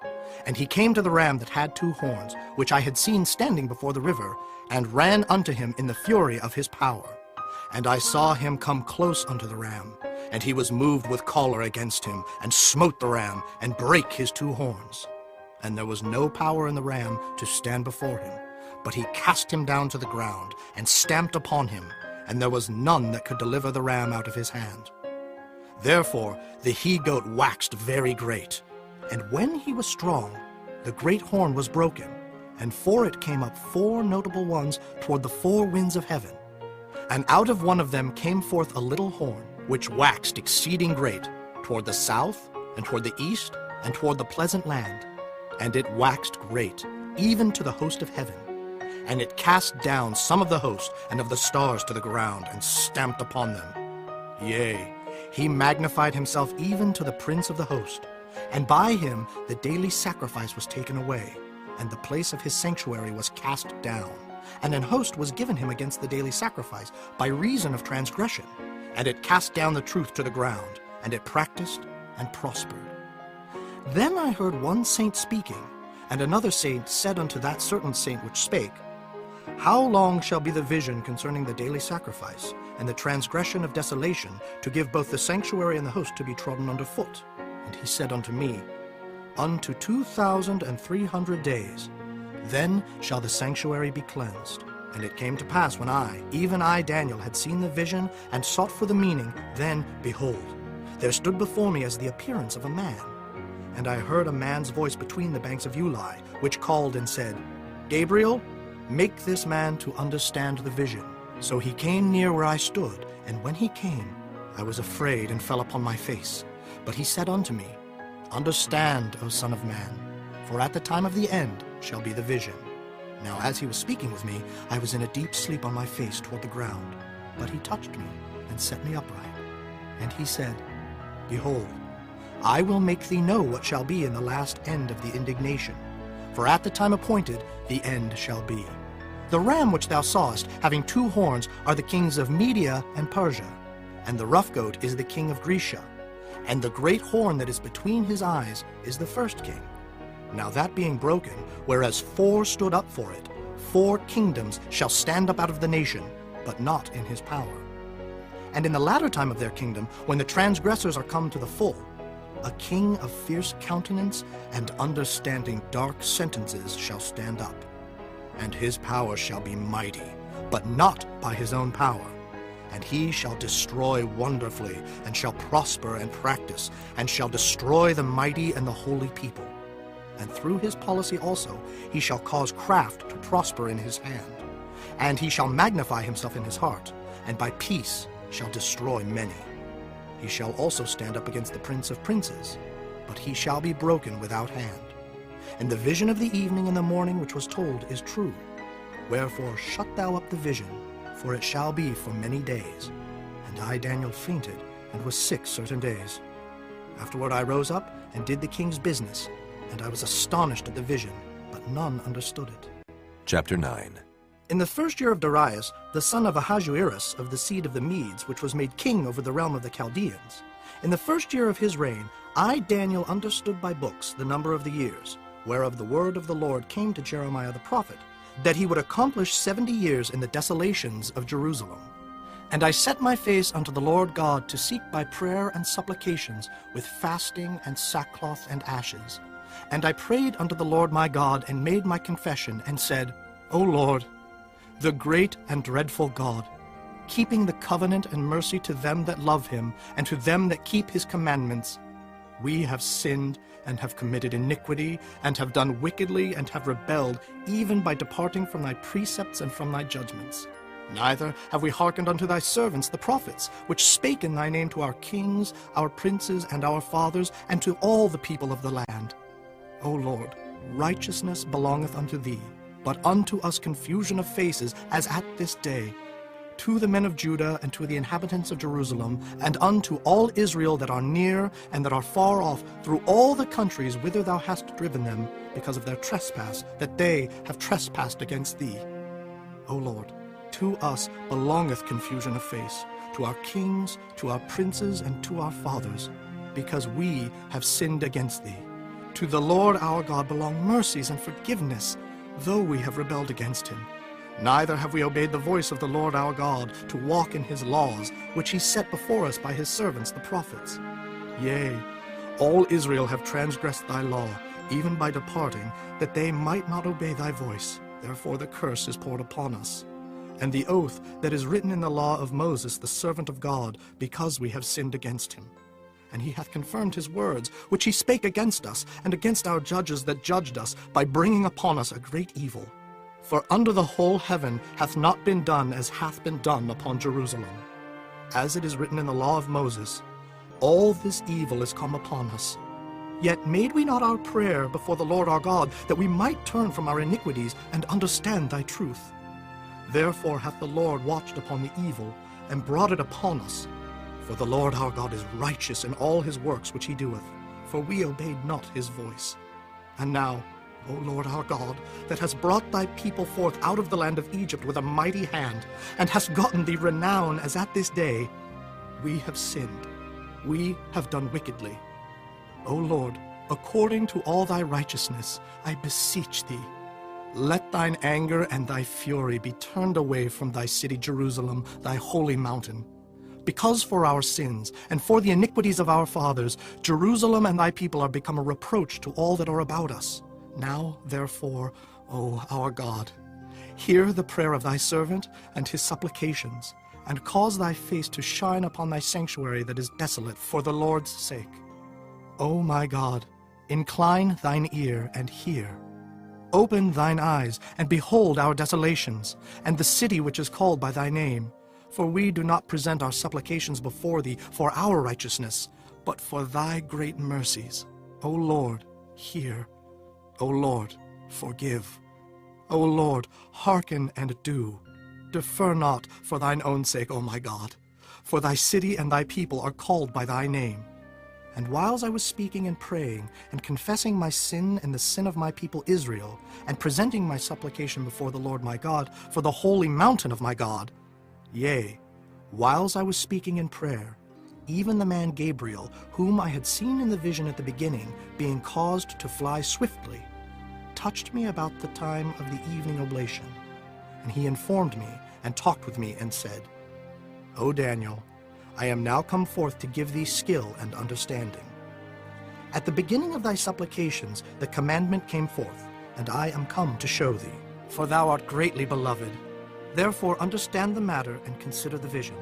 And he came to the ram that had 2 horns, which I had seen standing before the river, and ran unto him in the fury of his power. And I saw him come close unto the ram, and he was moved with choler against him, and smote the ram, and brake his 2 horns. And there was no power in the ram to stand before him, but he cast him down to the ground, and stamped upon him, and there was none that could deliver the ram out of his hand. Therefore the he-goat waxed very great, and when he was strong, the great horn was broken, and for it came up 4 notable ones toward the 4 winds of heaven. And out of one of them came forth a little horn, which waxed exceeding great, toward the south, and toward the east, and toward the pleasant land. And it waxed great, even to the host of heaven. And it cast down some of the host and of the stars to the ground, and stamped upon them. Yea, he magnified himself even to the prince of the host. And by him the daily sacrifice was taken away, and the place of his sanctuary was cast down. And an host was given him against the daily sacrifice by reason of transgression. And it cast down the truth to the ground, and it practiced and prospered. Then I heard one saint speaking, and another saint said unto that certain saint which spake, How long shall be the vision concerning the daily sacrifice, and the transgression of desolation, to give both the sanctuary and the host to be trodden under foot? And he said unto me, Unto 2,300 days. Then shall the sanctuary be cleansed. And it came to pass when I, even I, Daniel, had seen the vision, and sought for the meaning, then, behold, there stood before me as the appearance of a man. And I heard a man's voice between the banks of Ulai, which called and said, Gabriel, make this man to understand the vision. So he came near where I stood, and when he came, I was afraid and fell upon my face. But he said unto me, Understand, O Son of Man, for at the time of the end shall be the vision. Now as he was speaking with me, I was in a deep sleep on my face toward the ground. But he touched me and set me upright. And he said, Behold, I will make thee know what shall be in the last end of the indignation. For at the time appointed the end shall be. The ram which thou sawest, having 2 horns, are the kings of Media and Persia, and the rough goat is the king of Grecia. And the great horn that is between his eyes is the first king. Now that being broken, whereas 4 stood up for it, 4 kingdoms shall stand up out of the nation, but not in his power. And in the latter time of their kingdom, when the transgressors are come to the full, a king of fierce countenance and understanding dark sentences shall stand up. And his power shall be mighty, but not by his own power. And he shall destroy wonderfully, and shall prosper and practice, and shall destroy the mighty and the holy people. And through his policy also he shall cause craft to prosper in his hand. And he shall magnify himself in his heart, and by peace shall destroy many. He shall also stand up against the prince of princes, but he shall be broken without hand. And the vision of the evening and the morning which was told is true. Wherefore shut thou up the vision, for it shall be for many days. And I, Daniel, fainted, and was sick certain days. Afterward I rose up, and did the king's business, and I was astonished at the vision, but none understood it. Chapter 9. In the first year of Darius, the son of Ahasuerus of the seed of the Medes, which was made king over the realm of the Chaldeans, in the first year of his reign, I, Daniel, understood by books the number of the years, whereof the word of the Lord came to Jeremiah the prophet, that he would accomplish 70 years in the desolations of Jerusalem. And I set my face unto the Lord God to seek by prayer and supplications with fasting and sackcloth and ashes. And I prayed unto the Lord my God, and made my confession, and said, O Lord, the great and dreadful God, keeping the covenant and mercy to them that love him, and to them that keep his commandments, We have sinned and have committed iniquity, and have done wickedly, and have rebelled, even by departing from thy precepts and from thy judgments. Neither have we hearkened unto thy servants the prophets, which spake in thy name to our kings, our princes, and our fathers, and to all the people of the land. O Lord, righteousness belongeth unto thee, but unto us confusion of faces, as at this day. To the men of Judah, and to the inhabitants of Jerusalem, and unto all Israel that are near and that are far off, through all the countries whither thou hast driven them, because of their trespass, that they have trespassed against thee. O Lord, to us belongeth confusion of face, to our kings, to our princes, and to our fathers, because we have sinned against thee. To the Lord our God belong mercies and forgiveness, though we have rebelled against him. Neither have we obeyed the voice of the Lord our God, to walk in his laws, which he set before us by his servants the prophets. Yea, all Israel have transgressed thy law, even by departing, that they might not obey thy voice. Therefore the curse is poured upon us. And the oath that is written in the law of Moses, the servant of God, because we have sinned against him. And he hath confirmed his words, which he spake against us, and against our judges that judged us, by bringing upon us a great evil. For under the whole heaven hath not been done as hath been done upon Jerusalem. As it is written in the law of Moses, all this evil is come upon us. Yet made we not our prayer before the Lord our God, that we might turn from our iniquities and understand thy truth. Therefore hath the Lord watched upon the evil, and brought it upon us. For the Lord our God is righteous in all his works which he doeth, for we obeyed not his voice. And now, O Lord our God, that hast brought thy people forth out of the land of Egypt with a mighty hand, and hast gotten thee renown as at this day, we have sinned, we have done wickedly. O Lord, according to all thy righteousness, I beseech thee, let thine anger and thy fury be turned away from thy city Jerusalem, thy holy mountain. Because for our sins, and for the iniquities of our fathers, Jerusalem and thy people are become a reproach to all that are about us. Now, therefore, O our God, hear the prayer of thy servant and his supplications, and cause thy face to shine upon thy sanctuary that is desolate for the Lord's sake. O my God, incline thine ear and hear. Open thine eyes, and behold our desolations, and the city which is called by thy name. For we do not present our supplications before thee for our righteousness, but for thy great mercies. O Lord, hear. O Lord, forgive. O Lord, hearken and do. Defer not for thine own sake, O my God. For thy city and thy people are called by thy name. And whiles I was speaking and praying, and confessing my sin and the sin of my people Israel, and presenting my supplication before the Lord my God, for the holy mountain of my God, yea, whiles I was speaking in prayer, even the man Gabriel, whom I had seen in the vision at the beginning, being caused to fly swiftly, touched me about the time of the evening oblation. And he informed me, and talked with me, and said, O Daniel, I am now come forth to give thee skill and understanding. At the beginning of thy supplications the commandment came forth, and I am come to show thee. For thou art greatly beloved. Therefore understand the matter and consider the vision.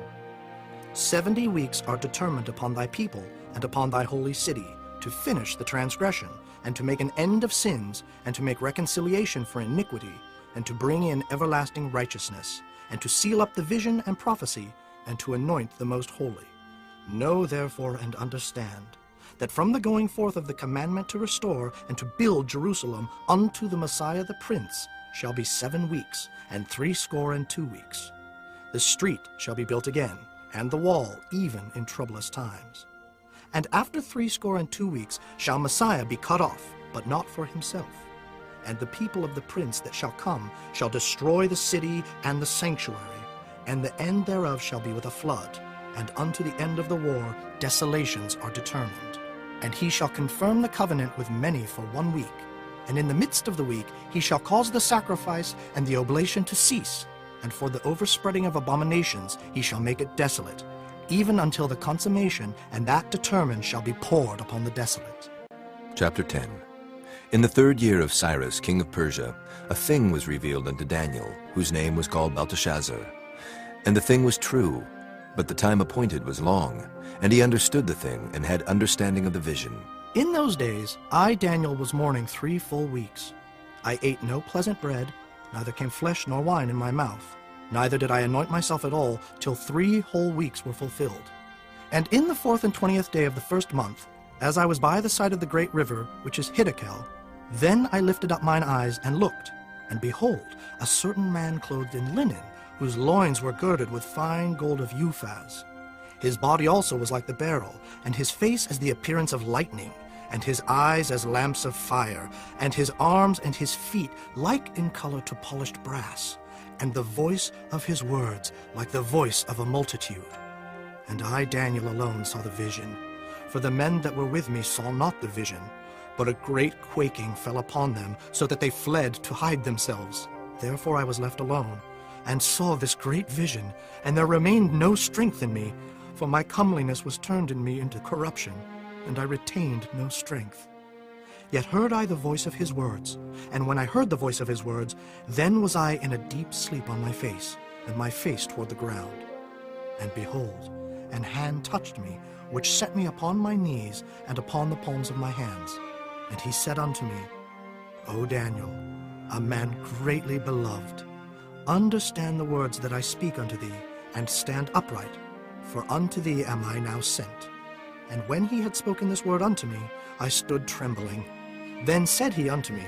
70 weeks are determined upon thy people and upon thy holy city, to finish the transgression, and to make an end of sins, and to make reconciliation for iniquity, and to bring in everlasting righteousness, and to seal up the vision and prophecy, and to anoint the most holy. Know therefore and understand, that from the going forth of the commandment to restore and to build Jerusalem unto the Messiah the Prince shall be 7 weeks, and 62 weeks. The street shall be built again, and the wall even in troublous times. And after 62 weeks shall Messiah be cut off, but not for himself. And the people of the prince that shall come shall destroy the city and the sanctuary, and the end thereof shall be with a flood, and unto the end of the war desolations are determined. And he shall confirm the covenant with many for 1 week, and in the midst of the week he shall cause the sacrifice and the oblation to cease, and for the overspreading of abominations he shall make it desolate, even until the consummation, and that determined shall be poured upon the desolate. Chapter 10. In the 3rd year of Cyrus, king of Persia, a thing was revealed unto Daniel, whose name was called Belteshazzar. And the thing was true, But the time appointed was long, and he understood the thing and had understanding of the vision. In those days, I, Daniel, was mourning 3 full weeks. I ate no pleasant bread, neither came flesh nor wine in my mouth. Neither did I anoint myself at all, till 3 whole weeks were fulfilled. And in the 4th and 20th day of the 1st month, as I was by the side of the great river, which is Hiddekel, then I lifted up mine eyes and looked, and behold, a certain man clothed in linen, whose loins were girded with fine gold of Uphaz. His body also was like the beryl, and his face as the appearance of lightning, and his eyes as lamps of fire, and his arms and his feet like in color to polished brass, and the voice of his words like the voice of a multitude. And I, Daniel, alone saw the vision, for the men that were with me saw not the vision, but a great quaking fell upon them, so that they fled to hide themselves. Therefore I was left alone, and saw this great vision, and there remained no strength in me, for my comeliness was turned in me into corruption, and I retained no strength. Yet heard I the voice of his words, and when I heard the voice of his words, then was I in a deep sleep on my face, and my face toward the ground. And behold, an hand touched me, which set me upon my knees and upon the palms of my hands. And he said unto me, O Daniel, a man greatly beloved, understand the words that I speak unto thee, and stand upright, for unto thee am I now sent. And when he had spoken this word unto me, I stood trembling. Then said he unto me,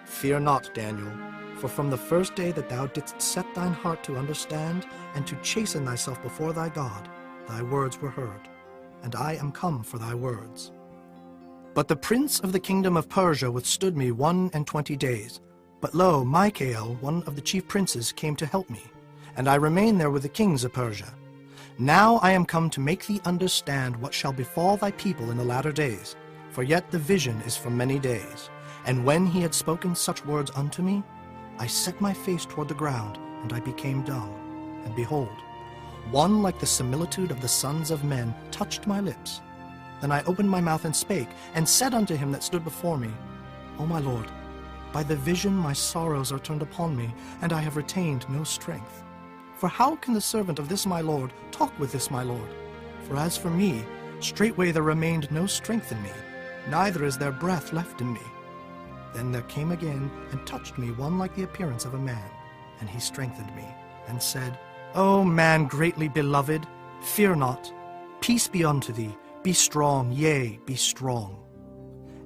Fear not, Daniel, for from the first day that thou didst set thine heart to understand, and to chasten thyself before thy God, thy words were heard, and I am come for thy words. But the prince of the kingdom of Persia withstood me 21 days. But lo, Michael, one of the chief princes, came to help me, and I remained there with the kings of Persia. Now I am come to make thee understand what shall befall thy people in the latter days, for yet the vision is for many days. And when he had spoken such words unto me, I set my face toward the ground, and I became dumb. And behold, one like the similitude of the sons of men touched my lips. Then I opened my mouth and spake, and said unto him that stood before me, O my Lord, by the vision my sorrows are turned upon me, and I have retained no strength. For how can the servant of this my Lord talk with this my Lord? For as for me, straightway there remained no strength in me, neither is there breath left in me. Then there came again and touched me one like the appearance of a man, and he strengthened me, and said, O man greatly beloved, fear not. Peace be unto thee. Be strong, yea, be strong.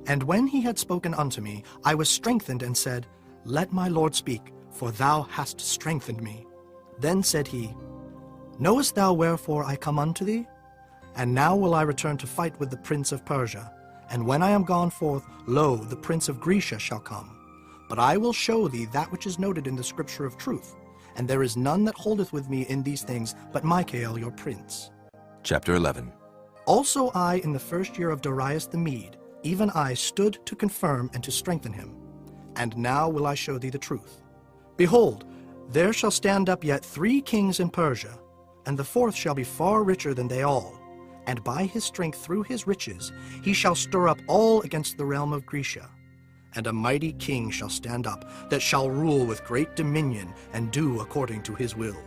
And when he had spoken unto me, I was strengthened, and said, Let my Lord speak, for thou hast strengthened me. Then said he, Knowest thou wherefore I come unto thee? And now will I return to fight with the prince of Persia. And when I am gone forth, lo, the prince of Grecia shall come. But I will show thee that which is noted in the scripture of truth. And there is none that holdeth with me in these things, but Michael your prince. Chapter 11. Also I, in the first year of Darius the Mede, even I stood to confirm and to strengthen him. And now will I show thee the truth. Behold, there shall stand up yet 3 kings in Persia, and the 4th shall be far richer than they all. And by his strength through his riches he shall stir up all against the realm of Grecia. And a mighty king shall stand up, that shall rule with great dominion, and do according to his will.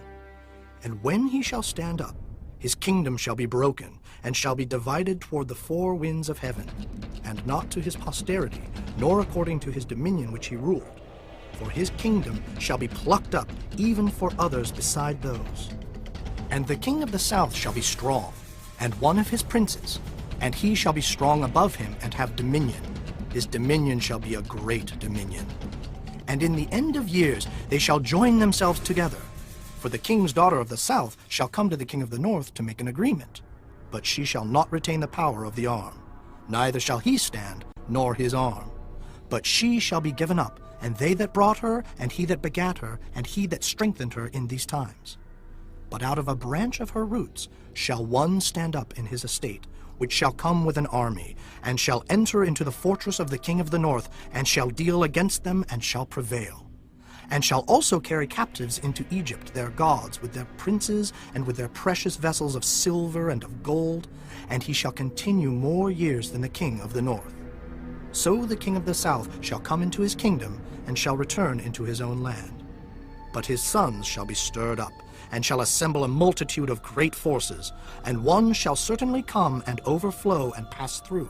And when he shall stand up, his kingdom shall be broken, and shall be divided toward the 4 winds of heaven, and not to his posterity, nor according to his dominion which he ruled. For his kingdom shall be plucked up, even for others beside those. And the king of the south shall be strong, and one of his princes, and he shall be strong above him, and have dominion. His dominion shall be a great dominion. And in the end of years they shall join themselves together. For the king's daughter of the south shall come to the king of the north to make an agreement. But she shall not retain the power of the arm, neither shall he stand, nor his arm. But she shall be given up, and they that brought her, and he that begat her, and he that strengthened her in these times. But out of a branch of her roots shall one stand up in his estate, which shall come with an army, and shall enter into the fortress of the king of the north, and shall deal against them, and shall prevail. And shall also carry captives into Egypt their gods, with their princes, and with their precious vessels of silver and of gold, and he shall continue more years than the king of the north. So the king of the south shall come into his kingdom, and shall return into his own land. But his sons shall be stirred up, and shall assemble a multitude of great forces, and one shall certainly come and overflow and pass through.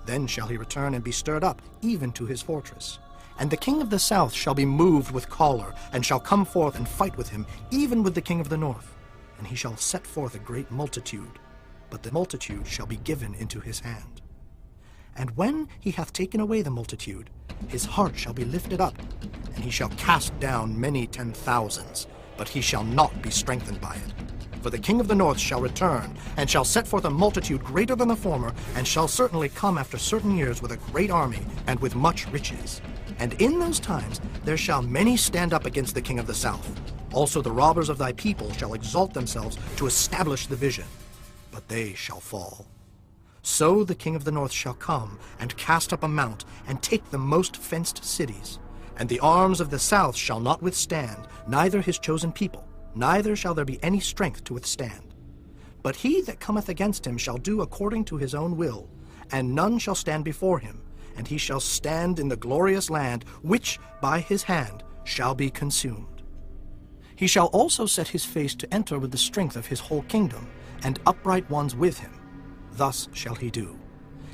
Then shall he return and be stirred up, even to his fortress. And the king of the south shall be moved with choler, and shall come forth and fight with him, even with the king of the north. And he shall set forth a great multitude, but the multitude shall be given into his hand. And when he hath taken away the multitude, his heart shall be lifted up, and he shall cast down many 10,000s, but he shall not be strengthened by it. For the king of the north shall return, and shall set forth a multitude greater than the former, and shall certainly come after certain years with a great army, and with much riches. And in those times there shall many stand up against the king of the south. Also the robbers of thy people shall exalt themselves to establish the vision, but they shall fall. So the king of the north shall come, and cast up a mount, and take the most fenced cities. And the arms of the south shall not withstand, neither his chosen people, neither shall there be any strength to withstand. But he that cometh against him shall do according to his own will, and none shall stand before him, and he shall stand in the glorious land, which by his hand shall be consumed. He shall also set his face to enter with the strength of his whole kingdom, and upright ones with him. Thus shall he do.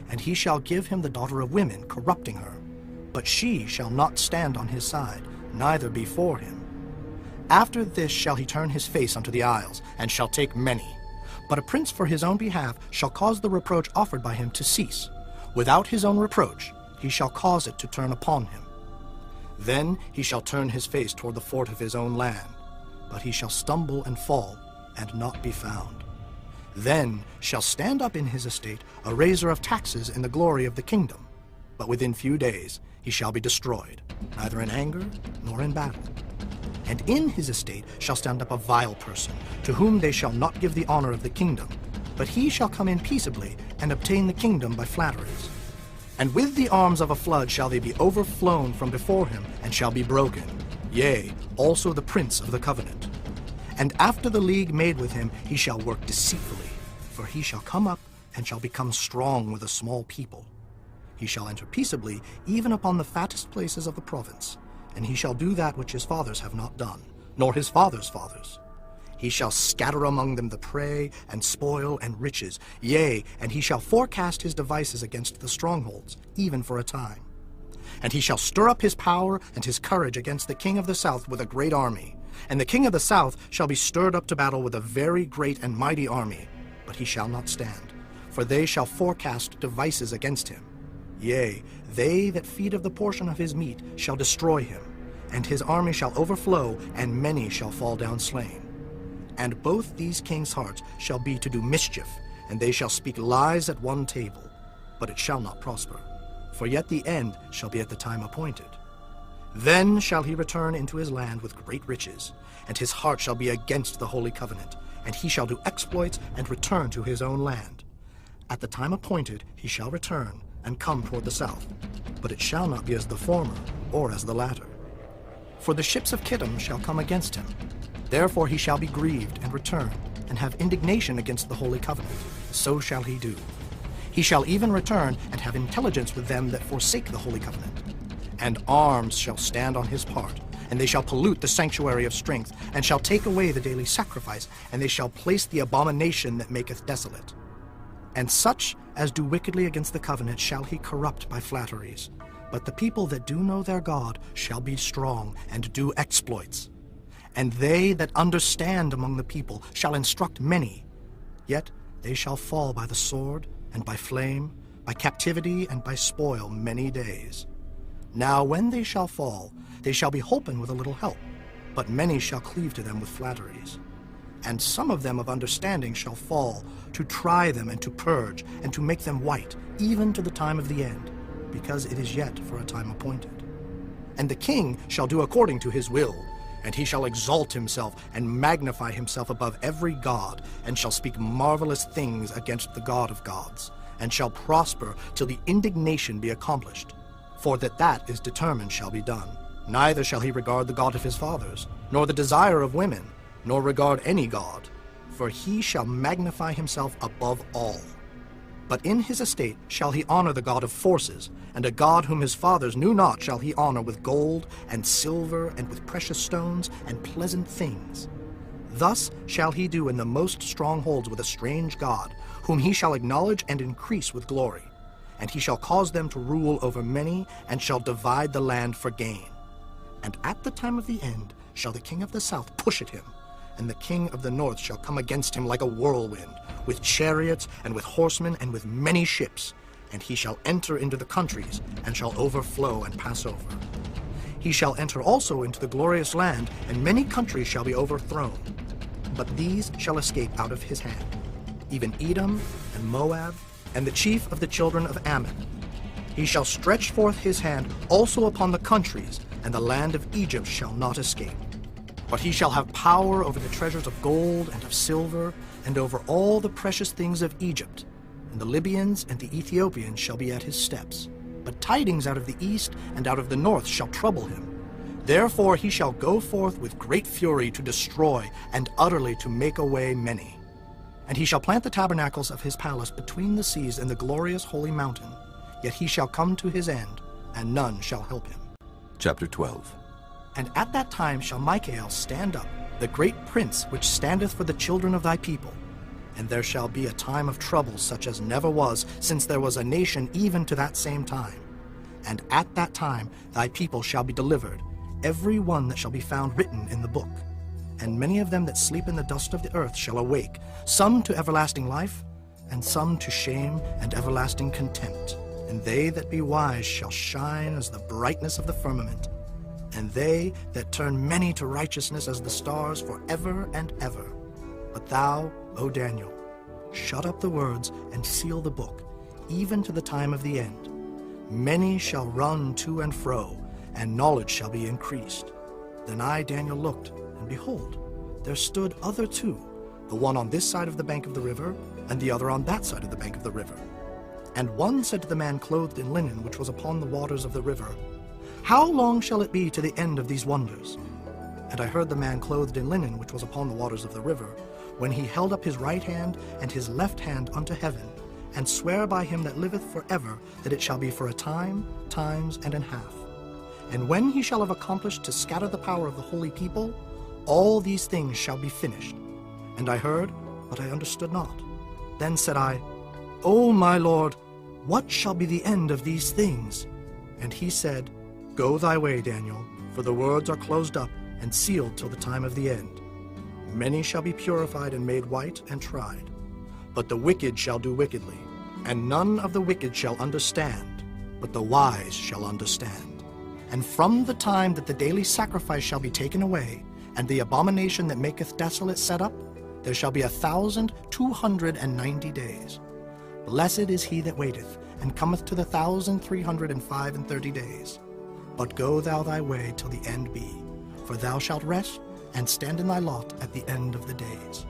And he shall give him the daughter of women, corrupting her. But she shall not stand on his side, neither before him. After this shall he turn his face unto the isles, and shall take many. But a prince for his own behalf shall cause the reproach offered by him to cease. Without his own reproach he shall cause it to turn upon him. Then he shall turn his face toward the fort of his own land. But he shall stumble and fall, and not be found. Then shall stand up in his estate a raiser of taxes in the glory of the kingdom. But within few days he shall be destroyed, neither in anger nor in battle. And in his estate shall stand up a vile person, to whom they shall not give the honor of the kingdom, but he shall come in peaceably, and obtain the kingdom by flatteries. And with the arms of a flood shall they be overflown from before him, and shall be broken, yea, also the prince of the covenant. And after the league made with him, he shall work deceitfully, for he shall come up, and shall become strong with a small people. He shall enter peaceably, even upon the fattest places of the province, and he shall do that which his fathers have not done, nor his fathers' fathers. He shall scatter among them the prey, and spoil, and riches, yea, and he shall forecast his devices against the strongholds, even for a time. And he shall stir up his power and his courage against the king of the south with a great army. And the king of the south shall be stirred up to battle with a very great and mighty army, but he shall not stand, for they shall forecast devices against him. Yea, they that feed of the portion of his meat shall destroy him, and his army shall overflow, and many shall fall down slain. And both these kings' hearts shall be to do mischief, and they shall speak lies at one table, but it shall not prosper, for yet the end shall be at the time appointed. Then shall he return into his land with great riches, and his heart shall be against the holy covenant, and he shall do exploits and return to his own land. At the time appointed he shall return, and come toward the south, but it shall not be as the former, or as the latter. For the ships of Kittim shall come against him. Therefore he shall be grieved, and return, and have indignation against the holy covenant. So shall he do. He shall even return, and have intelligence with them that forsake the holy covenant. And arms shall stand on his part, and they shall pollute the sanctuary of strength, and shall take away the daily sacrifice, and they shall place the abomination that maketh desolate. And such as do wickedly against the covenant shall he corrupt by flatteries. But the people that do know their God shall be strong, and do exploits. And they that understand among the people shall instruct many. Yet they shall fall by the sword, and by flame, by captivity, and by spoil many days. Now when they shall fall, they shall be holpen with a little help, but many shall cleave to them with flatteries. And some of them of understanding shall fall, to try them, and to purge, and to make them white, even to the time of the end, because it is yet for a time appointed. And the king shall do according to his will, and he shall exalt himself, and magnify himself above every god, and shall speak marvelous things against the God of gods, and shall prosper till the indignation be accomplished. For that is determined shall be done. Neither shall he regard the God of his fathers, nor the desire of women, nor regard any god, for he shall magnify himself above all. But in his estate shall he honor the God of forces, and a God whom his fathers knew not shall he honor with gold and silver and with precious stones and pleasant things. Thus shall he do in the most strongholds with a strange God, whom he shall acknowledge and increase with glory. And he shall cause them to rule over many, and shall divide the land for gain. And at the time of the end shall the king of the south push at him, and the king of the north shall come against him like a whirlwind, with chariots and with horsemen and with many ships. And he shall enter into the countries, and shall overflow and pass over. He shall enter also into the glorious land, and many countries shall be overthrown. But these shall escape out of his hand, even Edom and Moab, and the chief of the children of Ammon. He shall stretch forth his hand also upon the countries, and the land of Egypt shall not escape. But he shall have power over the treasures of gold and of silver, and over all the precious things of Egypt. And the Libyans and the Ethiopians shall be at his steps. But tidings out of the east and out of the north shall trouble him. Therefore he shall go forth with great fury to destroy, and utterly to make away many. And he shall plant the tabernacles of his palace between the seas and the glorious holy mountain. Yet he shall come to his end, and none shall help him. Chapter 12. And at that time shall Michael stand up, the great prince which standeth for the children of thy people. And there shall be a time of trouble such as never was, since there was a nation even to that same time. And at that time thy people shall be delivered, every one that shall be found written in the book. And many of them that sleep in the dust of the earth shall awake, some to everlasting life, and some to shame and everlasting contempt. And they that be wise shall shine as the brightness of the firmament, and they that turn many to righteousness as the stars forever and ever. But thou, O Daniel, shut up the words and seal the book, even to the time of the end. Many shall run to and fro, and knowledge shall be increased. Then I, Daniel, looked, and behold, there stood other two, the one on this side of the bank of the river, and the other on that side of the bank of the river. And one said to the man clothed in linen, which was upon the waters of the river, How long shall it be to the end of these wonders? And I heard the man clothed in linen, which was upon the waters of the river, when he held up his right hand and his left hand unto heaven, and sware by him that liveth forever, that it shall be for a time, times, and an half. And when he shall have accomplished to scatter the power of the holy people, all these things shall be finished. And I heard, but I understood not. Then said I, O my Lord, what shall be the end of these things? And he said, Go thy way, Daniel, for the words are closed up and sealed till the time of the end. Many shall be purified and made white and tried. But the wicked shall do wickedly, and none of the wicked shall understand, but the wise shall understand. And from the time that the daily sacrifice shall be taken away, and the abomination that maketh desolate set up, there shall be 1,290 days. Blessed is he that waiteth, and cometh to the 1,335 days. But go thou thy way till the end be, for thou shalt rest, and stand in thy lot at the end of the days.